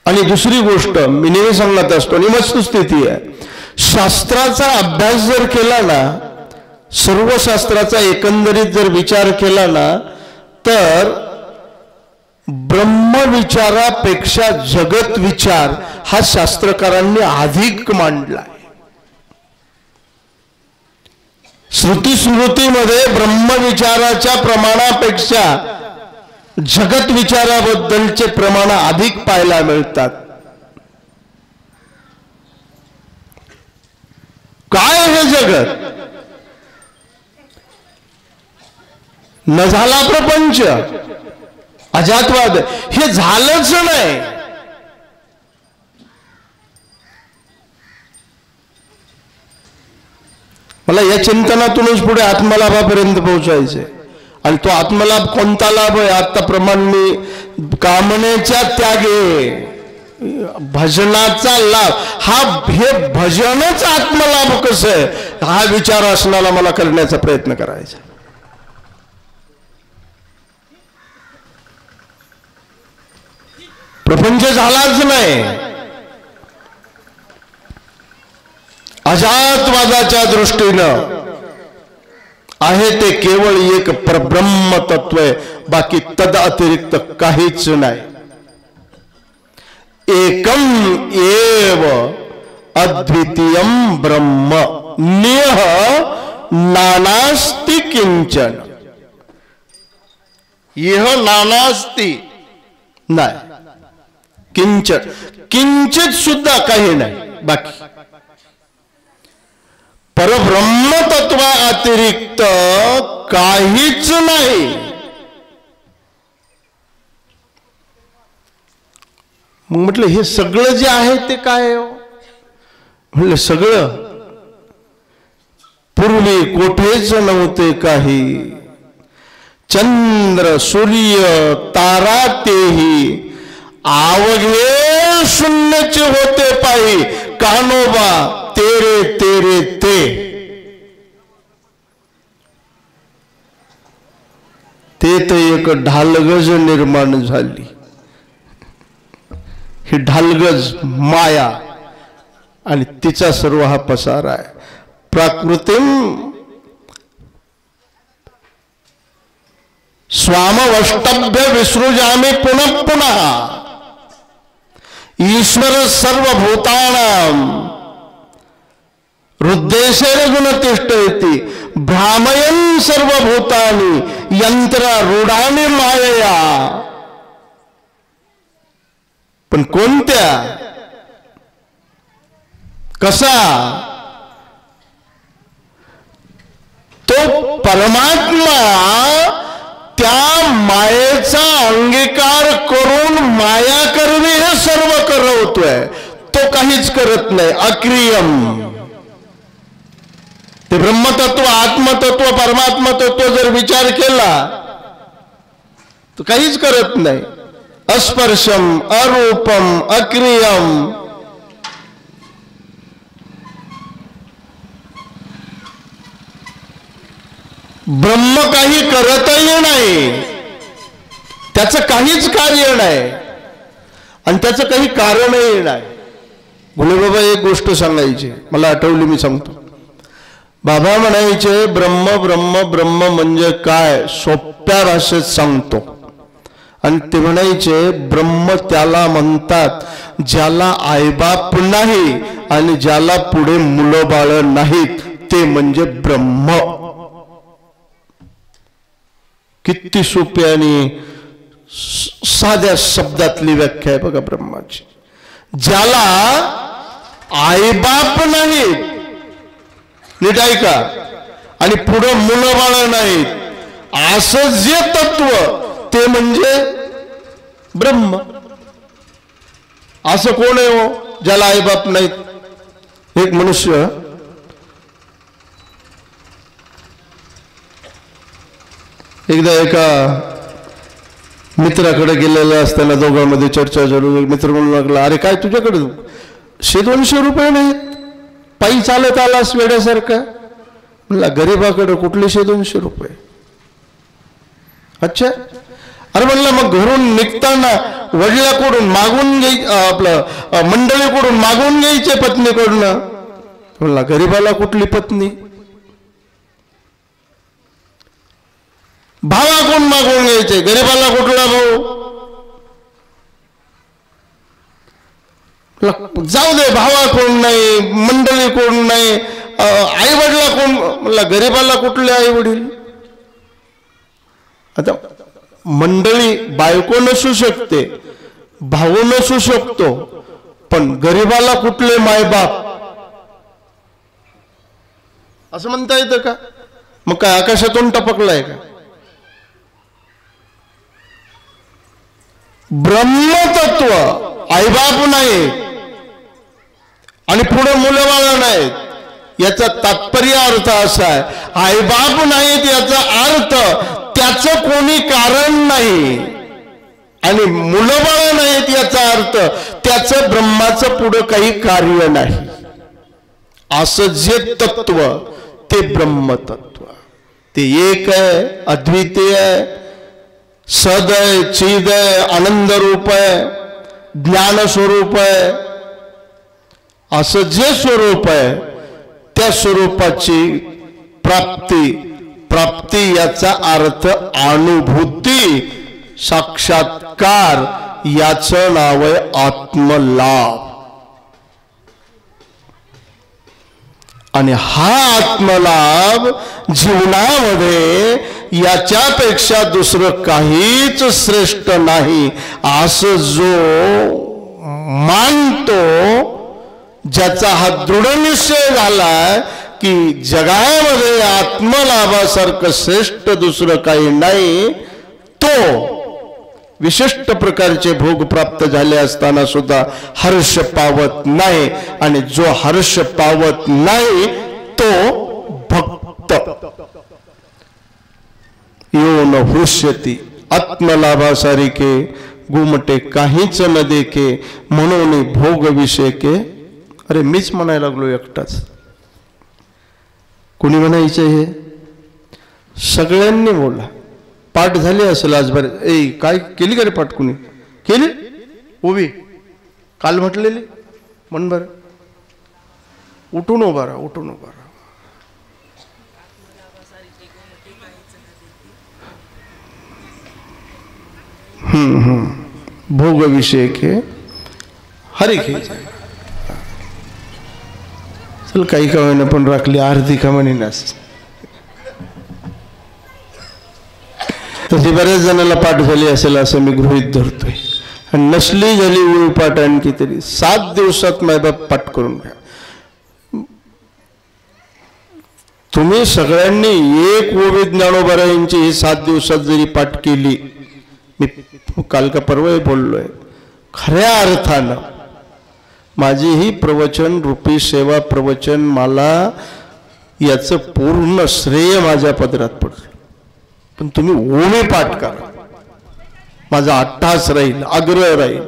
A: आणि दुसरी गोष्ट मी नेहमी सांगत असतो, आणि वस्तुस्थिती आहे, शास्त्राचा अभ्यास जर केला ना, सर्व शास्त्राचा एकंदरीत जर विचार केला ना, तर ब्रह्मविचारापेक्षा जगत विचार हा शास्त्रकारांनी अधिक मांडला. श्रुती स्मृतीमध्ये ब्रह्मविचाराच्या प्रमाणापेक्षा जगत विचाराबद्दलचे प्रमाण अधिक पाहायला मिळतात. काय हे जगत, न झाला प्रपंच, अजातवाद, हे झालंच नाही. मला या चिंतनातूनच पुढे आत्मलाभापर्यंत पोहोचायचे. आणि तो आत्मलाभ कोणता लाभ आहे, आता प्रमाण मी कामनेच्या त्यागे, भजनाचा लाभ, हा हे भजनच आत्मलाभ कसं आहे, हा विचार असणारा मला करण्याचा प्रयत्न करायचा. प्रपंच झालाच नाही. अजातवादाच्या दृष्टीनं आहे ते केवळ एक परब्रह्म तत्व आहे, बाकी तद अतिरिक्त काहीच नाही. एकम एव अद्वितीयम ब्रह्म नेह नानास्ति किंचन. यह नानास्ति नाही, किंचन, किंचित सुद्धा काही नाही बाकी. परब्रह्म तत्वा अतिरिक्त काहीच नाही. मग म्हटलं हे सगळं जे आहे ते काय? म्हटलं सगळं पूर्वी कोठेच नव्हते काही. चंद्र सूर्य तारा तेही आवघे शून्यचे होते पाही. कान्होबा तेरे तेरे ते. ते तर एक ढालगज निर्माण झाली. ही ढालगज माया आणि तिचा सर्व हा पसारा आहे. प्राकृतिम स्वामवष्टभ्य विसृजामि पुनः पुनः ईश्वर सर्वभूतानां हृद्देशेन गुणतिष्ठति भ्रामयन् सर्वभूतानि यंत्रारूढानि मायया. पण कोणत्या, कसा? तो परमात्मा त्या मायेचा अंगीकार करून माया करणे हे सर्व करवतोय. तो काहीच करत नाही, अक्रियम. ते ब्रह्मतत्व, आत्मतत्व, परमात्मा तत्व जर विचार केला तो काहीच करत नाही. अस्पर्शम, अरूपम, अक्रियम. ब्रह्म काही करतही नाही, त्याचं काहीच कार्य नाही आणि त्याचं काही कारणही नाही. भोले बाबा एक गोष्ट सांगायची, मला आठवली, मी सांगतो. बाबा म्हणायचे ब्रह्म ब्रह्म ब्रह्म म्हणजे काय सोप्या भाषेत सांगतो. आणि ते म्हणायचे ब्रह्म त्याला म्हणतात ज्याला आईबाप नाही आणि ज्याला पुढे मुलं बाळ नाहीत, ते म्हणजे ब्रह्म. किती सोपी आणि साध्या शब्दातली व्याख्या आहे बघा ब्रह्माची. ज्याला आईबाप नाहीत, नीट ऐका, आणि पुढे मुलं बाळ नाहीत, असं जे तत्व ते म्हणजे ब्रह्म. असं कोण आहे हो ज्याला आईबाप नाहीत? एक मनुष्य एकदा एका मित्राकडे गेलेला असताना दोघांमध्ये चर्चा चालू. मित्र म्हणू लागला, अरे काय तुझ्याकडे 100-200 रुपये नाहीत, पायी चालत आलास वेड्यासारखं? म्हणला गरीबाकडे कुठले 100-200 रुपये? अच्छा. अरे म्हणलं मग घरून निघताना वडिलाकडून मागून आपलं मंडळीकडून मागून घ्यायचे पत्नीकडनं? म्हणला गरीबाला कुठली पत्नी? भावाकडून मागून घ्यायचे, गरीबाला कुठला भाऊ? जाऊ दे, भावाकडून नाही, मंडळीकडून नाही, आई वडिलाकडून. म्हणला गरीबाला कुठले आई वडील? आता मंडळी बायको नसू शकते, भाऊ नसू शकतो, पण गरीबाला कुठले मायबाप असं म्हणता येतं का? मग काय आकाशातून टपकलाय का? ब्रह्मतत्व आईबाप नाही आणि पुढे मुलं बाळ नाहीत, याचा तात्पर्य अर्थ असा आहे, आईबाप नाहीत याचा अर्थ त्याचं कोणी कारण नाही आणि मुलं बाळ नाहीत याचा अर्थ त्याचं ब्रह्माचं पुढे काही कार्य नाही. असं जे तत्व ते ब्रह्मतत्व. ते एक आहे, अद्वितीय आहे, सद आहे, चिद आहे, आनंद रूप आहे, ज्ञान स्वरूप आहे. असं जे स्वरूप आहे त्या स्वरूपाची प्राप्ती, प्राप्ती याचा अर्थ अनुभूती, साक्षात्कार, याचं नाव आहे आत्मलाभ. आणि हा आत्मलाभ जीवनामध्ये याच्यापेक्षा दुसरं काहीच श्रेष्ठ नाही असं जो मानतो, ज्याचा हा दृढ निश्चय झालाय की जगामध्ये आत्मलाभासारखं श्रेष्ठ दुसरं काही नाही, तो विशिष्ट प्रकारचे भोग प्राप्त झाले असताना सुद्धा हर्ष पावत नाही. आणि जो हर्ष पावत नाही तो भक्त. यो न हृष्यति आत्मलाभासारिके गुमटे काहीच न देखे म्हणून भोग विषयके. अरे मीच म्हणायला लागलो एकटाच, कुणी म्हणायचं? हे सगळ्यांनी बोला. पाठ झाली असेल आजभर. काय केली का रे पाठ? कुणी केली? उभी काल म्हटलेली म्हण बरं. उठून उभा राहा, उठून उभा राहा. भोग विषय के हरी खे चल काही का होईना पण राखली अर्धी का म्हणीनास. तशी बऱ्याच जणांना पाठ झाली असेल असं मी गृहीत धरतोय. आणि नसली झाली उळपाट आणखी तरी 7 दिवसात मायबाप पाठ करून घ्या. तुम्ही सगळ्यांनी एक ओवी ज्ञानोबारायांची ही 7 दिवसात जरी पाठ केली, मी काल का परवा बोललोय, खऱ्या अर्थानं माझी ही प्रवचन रूपी सेवा प्रवचन मला याचं पूर्ण श्रेय माझ्या पदरात पडलं. पण तुम्ही ओवी पाठ करा, माझा अट्टास राहील, आग्रह राहील.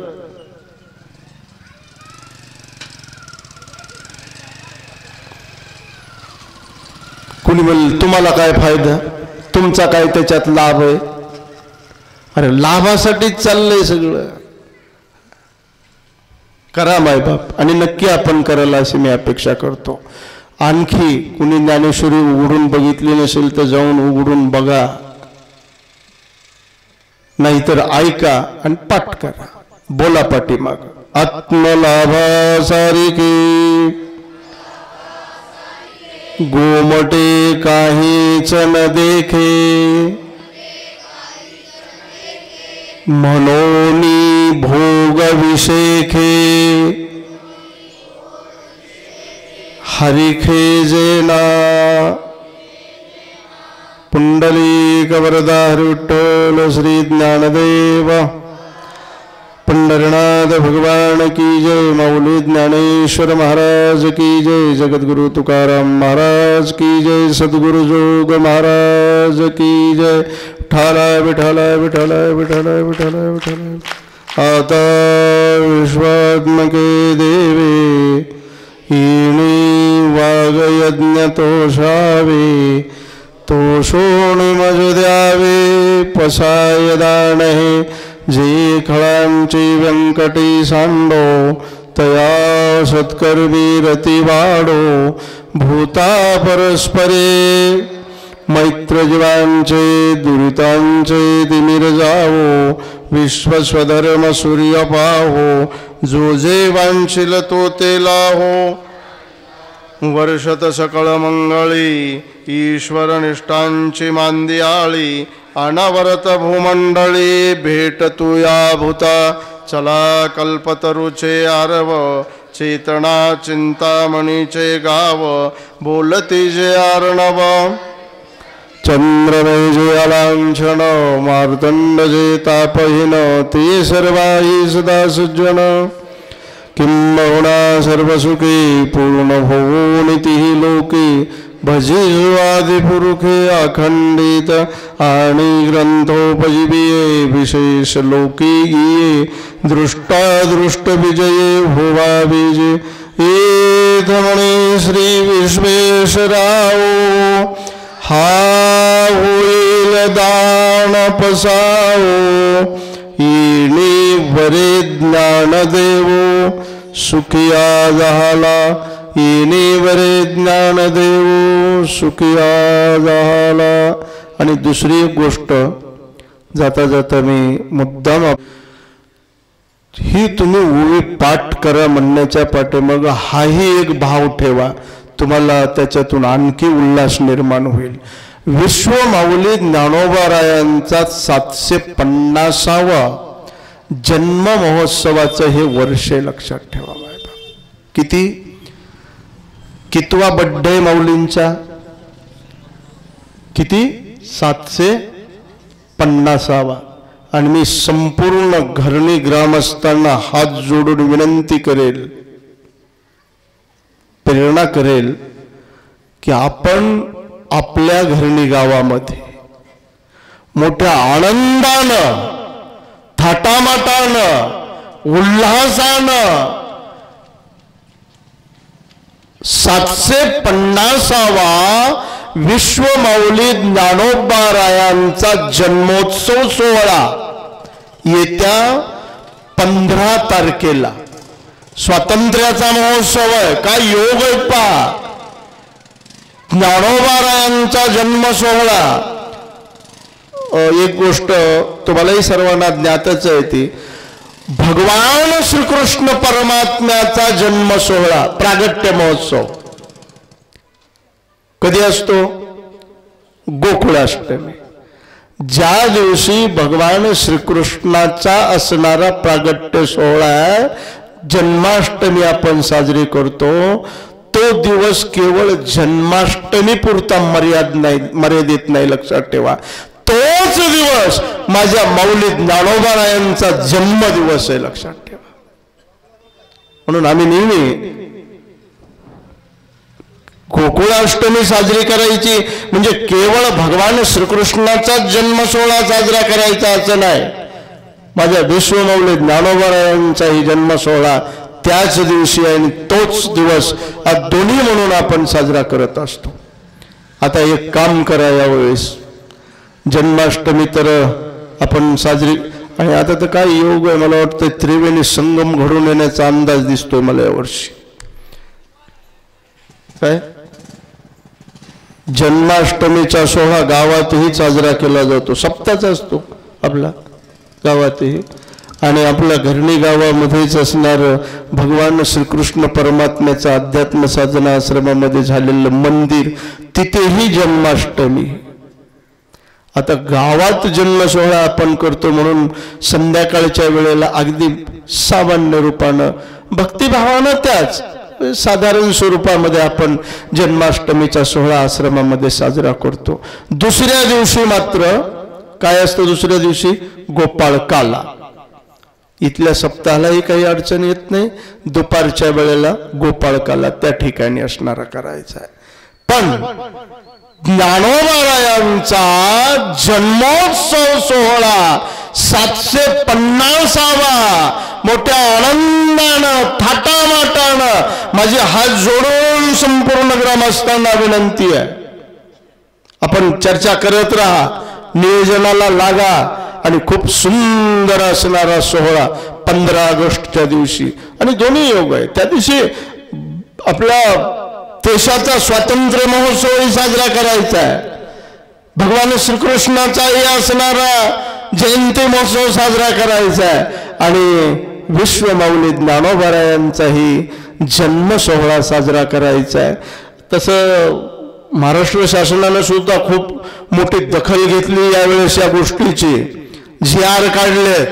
A: कुणी म्हणेल तुम्हाला काय फायदा, तुमचा काय त्याच्यात लाभ आहे. अरे लाभासाठीच चाललंय सगळं. करा मायबाप, आणि नक्की आपण करायला अशी मी अपेक्षा करतो. आणखी कुणी ज्ञानेश्वरी उघडून बघितली नसेल तर जाऊन उघडून बघा, नाहीतर ऐका आणि पाठ करा. बोला पाठीमाग. आत्मलाभासारिके गोमटे काहीच न देखे, मनोनी भोग विषेखे, हरिखे जेना. पुंडलीक वरदा हरी विठ्ठल श्री ज्ञानदेव. पंढरनाथ भगवान की जय. माऊली ज्ञानेश्वर महाराज की जय. जगद्गुरु तुकाराम महाराज की जय. सद्गुरु जोग महाराज की जय. विठ्ठला विठ्ठला विठ्ठला विठ्ठला विठ्ठला विठ्ठला. आता विश्वात्मके देवे हिणी वागयज्ञ तोषावे, तोषोणी मज द्यावे पसाय दाणे. जे खळांची व्यंकटी सांडो, तया सत्कर्मी रती वाडो. भूता परस्परे मैत्र जीवांचे, दुरितांचे तिमिर जावो. विश्वस्वधर्म सूर्य पाहो, जो जे वांछिल तो ते लाहो. वर्षत सकळ मंगळी, ईश्वर निष्ठांची मांदियाळी. अनवरत भूमंडळी, भेट तू या भूता. चला कल्पतरुचे आरव, चेतना चिंतामणीचे गाव. बोलती जे आर्णव, चंद्रमे जे अलांछन. मार्तंड जे तापहीन, ते सर्वाई सदा सज्जन. किंबहुना सर्वसुखी, पूर्ण भोनिती लोकी. भजिवादिपुरुखे अखंडित, आणि ग्रंथोपजीविये. विशेष लोकी गिये, दृष्टादृष्ट विजये भुवा विजय. एथ म्हणे श्री विश्वेश्वराव, हा होईल दान पसावो. येणे वरे ज्ञान देवो, सुखिया झाला. येणे वरे ज्ञान देवो, सुखिया झाला. आणि दुसरी एक गोष्ट जाता जाता मी मुद्दाम, ही तुम्ही ओवी पाठ करा म्हणण्याच्या पाठीमाग हाही एक भाव ठेवा, तुम्हाला त्याच्यातून आणखी उल्हास निर्माण होईल. विश्व माऊली ज्ञानोबारायांचा 750वा जन्म महोत्सवाचं हे वर्ष लक्षात ठेवा. कितवा बड्डे माऊलींचा? किती? 750वा. आणि मी संपूर्ण घरणी ग्रामस्थांना हात जोडून विनंती करेल, प्रेरणा करेल की आपण आपल्या घरणी गावामध्ये मोठ्या आनंदानं, थाटामाटानं, उल्हासानं 750वा विश्व माऊली ज्ञानोबारायांचा जन्मोत्सव सोहळा येत्या 15 तारखेला स्वातंत्र्याचा महोत्सव आहे. काय योग आहेत पहा. ज्ञानोबारायांचा जन्म सोहळा. एक गोष्ट तुम्हालाही सर्वांना ज्ञातच आहे, ती भगवान श्रीकृष्ण परमात्म्याचा जन्म सोहळा प्रागट्य महोत्सव कधी असतो? गोकुळाष्टमी. ज्या दिवशी भगवान श्रीकृष्णाचा असणारा प्रागट्य सोहळा जन्माष्टमी आपण साजरी करतो, तो दिवस केवळ जन्माष्टमी पुरता मर्यादित नाही, लक्षात ठेवा. तोच दिवस माझ्या माऊली ज्ञानोबारायांचा जन्मदिवस आहे, लक्षात ठेवा. म्हणून आम्ही नेहमी गोकुळाष्टमी साजरी करायची म्हणजे केवळ भगवान श्रीकृष्णाचा जन्म सोहळा साजरा करायचा असं नाही. माझ्या विश्वमाऊली ज्ञानोबारायांचाही जन्म सोहळा त्याच दिवशी आणि तोच दिवस दोन्ही म्हणून आपण साजरा करत असतो. आता एक काम करा, यावेळेस जन्माष्टमी तर आपण साजरी, आणि आता तर काय योग आहे, मला वाटतं त्रिवेणी संगम घडून येण्याचा अंदाज दिसतोय मला यावर्षी. काय जन्माष्टमीचा सोहळा गावातही साजरा केला जातो, सप्ताहाचा असतो आपला गावातही. आणि आपल्या घरणी गावामध्येच असणार भगवान श्रीकृष्ण परमात्म्याचा अध्यात्म साधना आश्रमामध्ये झालेलं मंदिर, तिथेही जन्माष्टमी. आता गावात जन्म सोहळा आपण करतो म्हणून संध्याकाळच्या वेळेला अगदी सामान्य रूपानं भक्तिभावानं त्याच साधारण स्वरूपामध्ये आपण जन्माष्टमीचा सोहळा आश्रमामध्ये साजरा करतो. दुसऱ्या दिवशी मात्र काय असतं? दुसऱ्या दिवशी गोपाळ काला. इथल्या सप्ताहालाही काही अडचण येत नाही. दुपारच्या वेळेला गोपाळ काला त्या ठिकाणी असणारा करायचा आहे. पण ज्ञानोबारायांचा जन्मोत्सव सोहळा 750वा मोठ्या आनंदानं थाटामाटानं माझे हात जोडून संपूर्ण ग्रामस्थांना विनंती आहे, आपण चर्चा करत राहा, नियोजनाला लागा आणि खूप सुंदर असणारा सोहळा 15 ऑगस्टच्या दिवशी. आणि दोन्ही योग आहे. त्या दिवशी आपला देशाचा स्वातंत्र्य महोत्सवही साजरा करायचा आहे. भगवान श्रीकृष्णाचाही असणारा जयंती महोत्सव साजरा करायचा आहे. आणि विश्वमाऊली ज्ञानोबारायांचाही जन्म सोहळा साजरा करायचा आहे. तसं महाराष्ट्र शासनानं सुद्धा खूप मोठी दखल घेतली यावेळेस या गोष्टीची. जी.आर. काढले,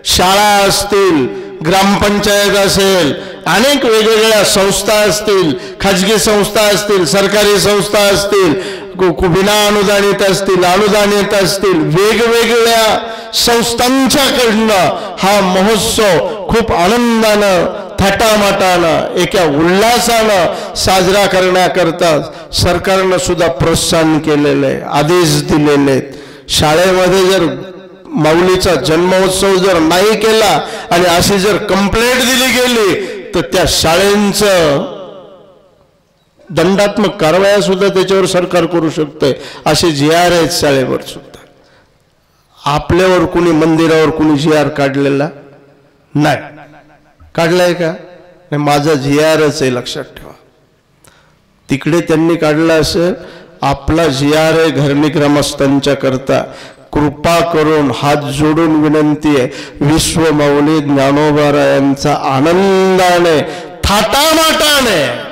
A: शाळा असतील, ग्रामपंचायत असेल, अनेक वेगवेगळ्या संस्था असतील, खाजगी संस्था असतील, सरकारी संस्था असतील, विना अनुदानित असतील, अनुदानित असतील, वेगवेगळ्या संस्थांच्याकडनं हा महोत्सव खूप आनंदानं थाटामाटानं एका उल्हासानं साजरा करण्याकरता सरकारनं सुद्धा प्रोत्साहन केलेलं आहे, आदेश दिलेले आहेत. शाळेमध्ये जर माऊलीचा जन्मोत्सव जर नाही केला आणि अशी जर कंप्लेंट दिली गेली तर त्या शाळेंचं दंडात्मक कारवाया सुद्धा त्याच्यावर सरकार करू शकते. असे जी.आर. आहेत शाळेवर सुद्धा. आपल्यावर कुणी मंदिरावर कुणी जी.आर. काढलेला नाही. काढलाय का? नाही, माझा जी.आरच आहे, लक्षात ठेवा. तिकडे त्यांनी काढला असेल, आपला जी.आर. आहे घरणी ग्रामस्थांच्या करता. कृपा करून हात जोडून विनंती आहे, विश्वमाऊली ज्ञानोबारायांचा आनंदाने थाटामाटाने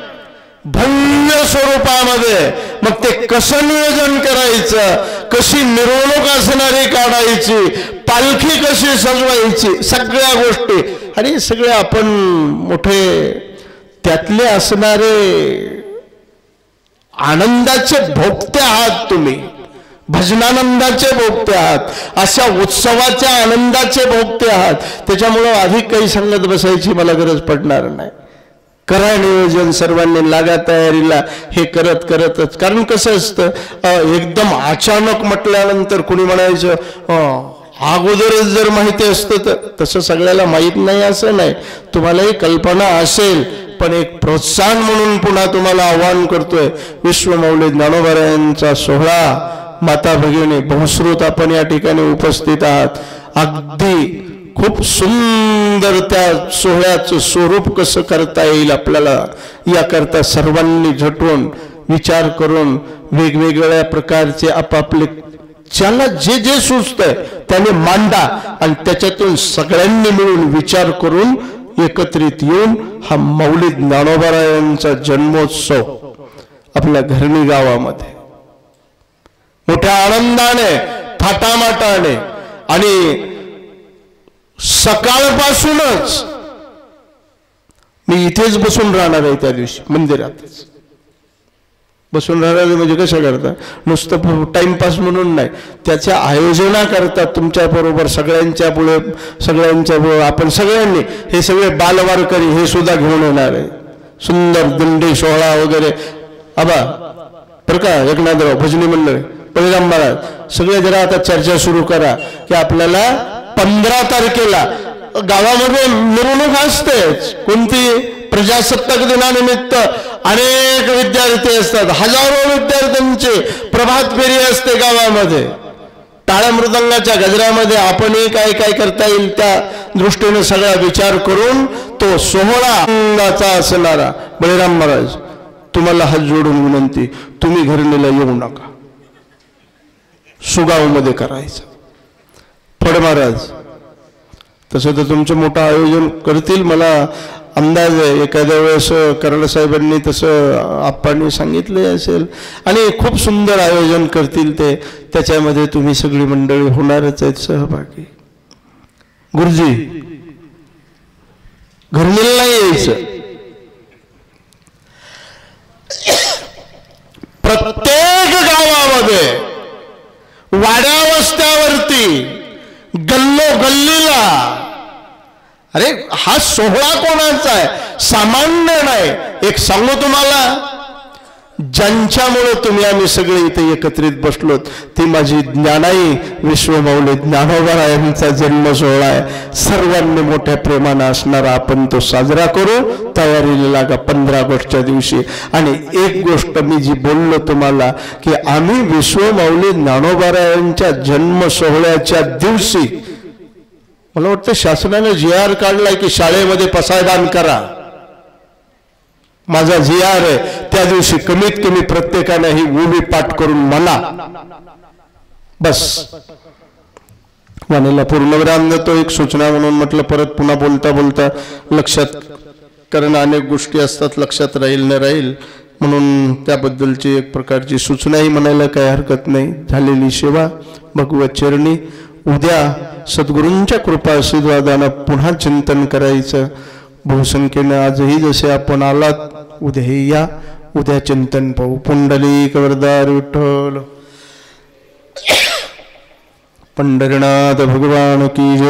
A: भव्य स्वरूपामध्ये, मग ते कसं नियोजन करायचं, कशी मिरवणूक असणारी काढायची, पालखी कशी सजवायची, सगळ्या गोष्टी. आणि सगळे आपण मोठे त्यातले असणारे आनंदाचे भोगते आहात. तुम्ही भजनानंदाचे भोगते आहात, अशा उत्सवाच्या आनंदाचे भोगते आहात. त्याच्यामुळं अधिक काही सांगत बसायची मला गरज पडणार नाही. करा नियोजन, सर्वांनी लागा तयारीला. हे करत करतच, कारण कसं असतं, एकदम अचानक म्हटल्यानंतर कुणी म्हणायचं अगोदरच जर माहिती असतं तर. तसं सगळ्याला माहीत नाही असं नाही, तुम्हालाही कल्पना असेल. पण एक प्रोत्साहन म्हणून पुन्हा तुम्हाला आवाहन करतोय, विश्वमाऊली ज्ञानोबारायांचा सोहळा. माता भगिनी बहुश्रुत आपण या ठिकाणी उपस्थित आहात. अगदी खूप सुंदर सुंदर त्या सोहळ्याचं स्वरूप कसं करता येईल आपल्याला, याकरता सर्वांनी झटून विचार करून वेगवेगळ्या प्रकारचे आपापले ज्याला जे जे सुचतंय त्याने मांडा आणि त्याच्यातून सगळ्यांनी मिळून विचार करून एकत्रित येऊन हा मौलिद ज्ञानोबारायांचा जन्मोत्सव आपल्या घरणी गावामध्ये मोठ्या आनंदाने थाटामाटाने आणि सकाळपासूनच मी इथेच बसून राहणार आहे, त्या दिवशी मंदिरातच बसून राहणार म्हणजे कसं करता, नुसतं टाइमपास म्हणून नाही, त्याच्या आयोजना करता तुमच्या बरोबर सगळ्यांच्या पुढे आपण सगळ्यांनी हे सगळे बालवारकरी हे सुद्धा घेऊन येणार आहे, सुंदर दिंडी सोहळा वगैरे. आबा बरं का, एकनाथराव भजनी मंडळ, बळीराम महाराज सगळे जरा आता चर्चा सुरू करा की आपल्याला 15 तारखेला गावामध्ये मिरवणूक असतेच. कोणती, प्रजासत्ताक दिनानिमित्त अनेक विद्यार्थी असतात, हजारो विद्यार्थ्यांची प्रभात फेरी असते गावामध्ये. टाळ्या मृदंगाच्या गजरामध्ये आपणही काय काय करता येईल त्या दृष्टीने सगळा विचार करून तो सोहळा असणारा. बळीराम महाराज तुम्हाला हात जोडून विनंती, तुम्ही घरणीला येऊ नका, सुगावमध्ये करायचं. फड महाराज तसं तर तुमचं मोठं आयोजन करतील, मला अंदाज आहे. एखाद्या वेळेस कराड साहेबांनी तसं आप्पांनी सांगितले असेल आणि खूप सुंदर आयोजन करतील ते. त्याच्यामध्ये तुम्ही सगळी मंडळी होणारच आहेत सहभागी. गुरुजी घरणीला नाही यायचं, प्रत्येक गावामध्ये वाड्या वस्त्यावरती गल्लोगल्लीला. अरे हा सोहळा कोणाचा आहे, सामान्य नाही. एक सांगू तुम्हाला, ज्यांच्यामुळे तुम्ही आम्ही सगळे इथे एकत्रित बसलोत ती माझी ज्ञानाई विश्वमौली ज्ञानोबारायांचा जन्म सोहळा आहे. सर्वांनी मोठ्या प्रेमानं असणारा आपण तो साजरा करू. तयारीला लागा 15 ऑगस्टच्या दिवशी. आणि एक गोष्ट मी जी बोललो तुम्हाला की आम्ही विश्वमौली ज्ञानोबारायांच्या जन्म सोहळ्याच्या दिवशी, मला वाटतं शासनाने GR काढलाय की शाळेमध्ये पसायदान करा. माझा GR आहे, त्या दिवशी कमीत कमी प्रत्येकाने ही ओवी पाठ करून म्हणा. बस वाणीला पूर्णविराम देतो. एक सूचना म्हणून म्हटलं, परत पुन्हा बोलता बोलता लक्षात, कारण अनेक गोष्टी असतात लक्षात राहील न राहील म्हणून त्याबद्दलची एक प्रकारची सूचनाही म्हणायला काही हरकत नाही. झालेली सेवा भगवत चरणी. उद्या सद्गुरूंच्या कृपा आशीर्वादानं पुन्हा चिंतन करायचं. बहुसंख्येने आजही जसे आपण आलात उद्याही या. उद्या चिंतन पाहू. पुंडलिक वरदार विठ्ठल पंढरीनाथ भगवान की जय.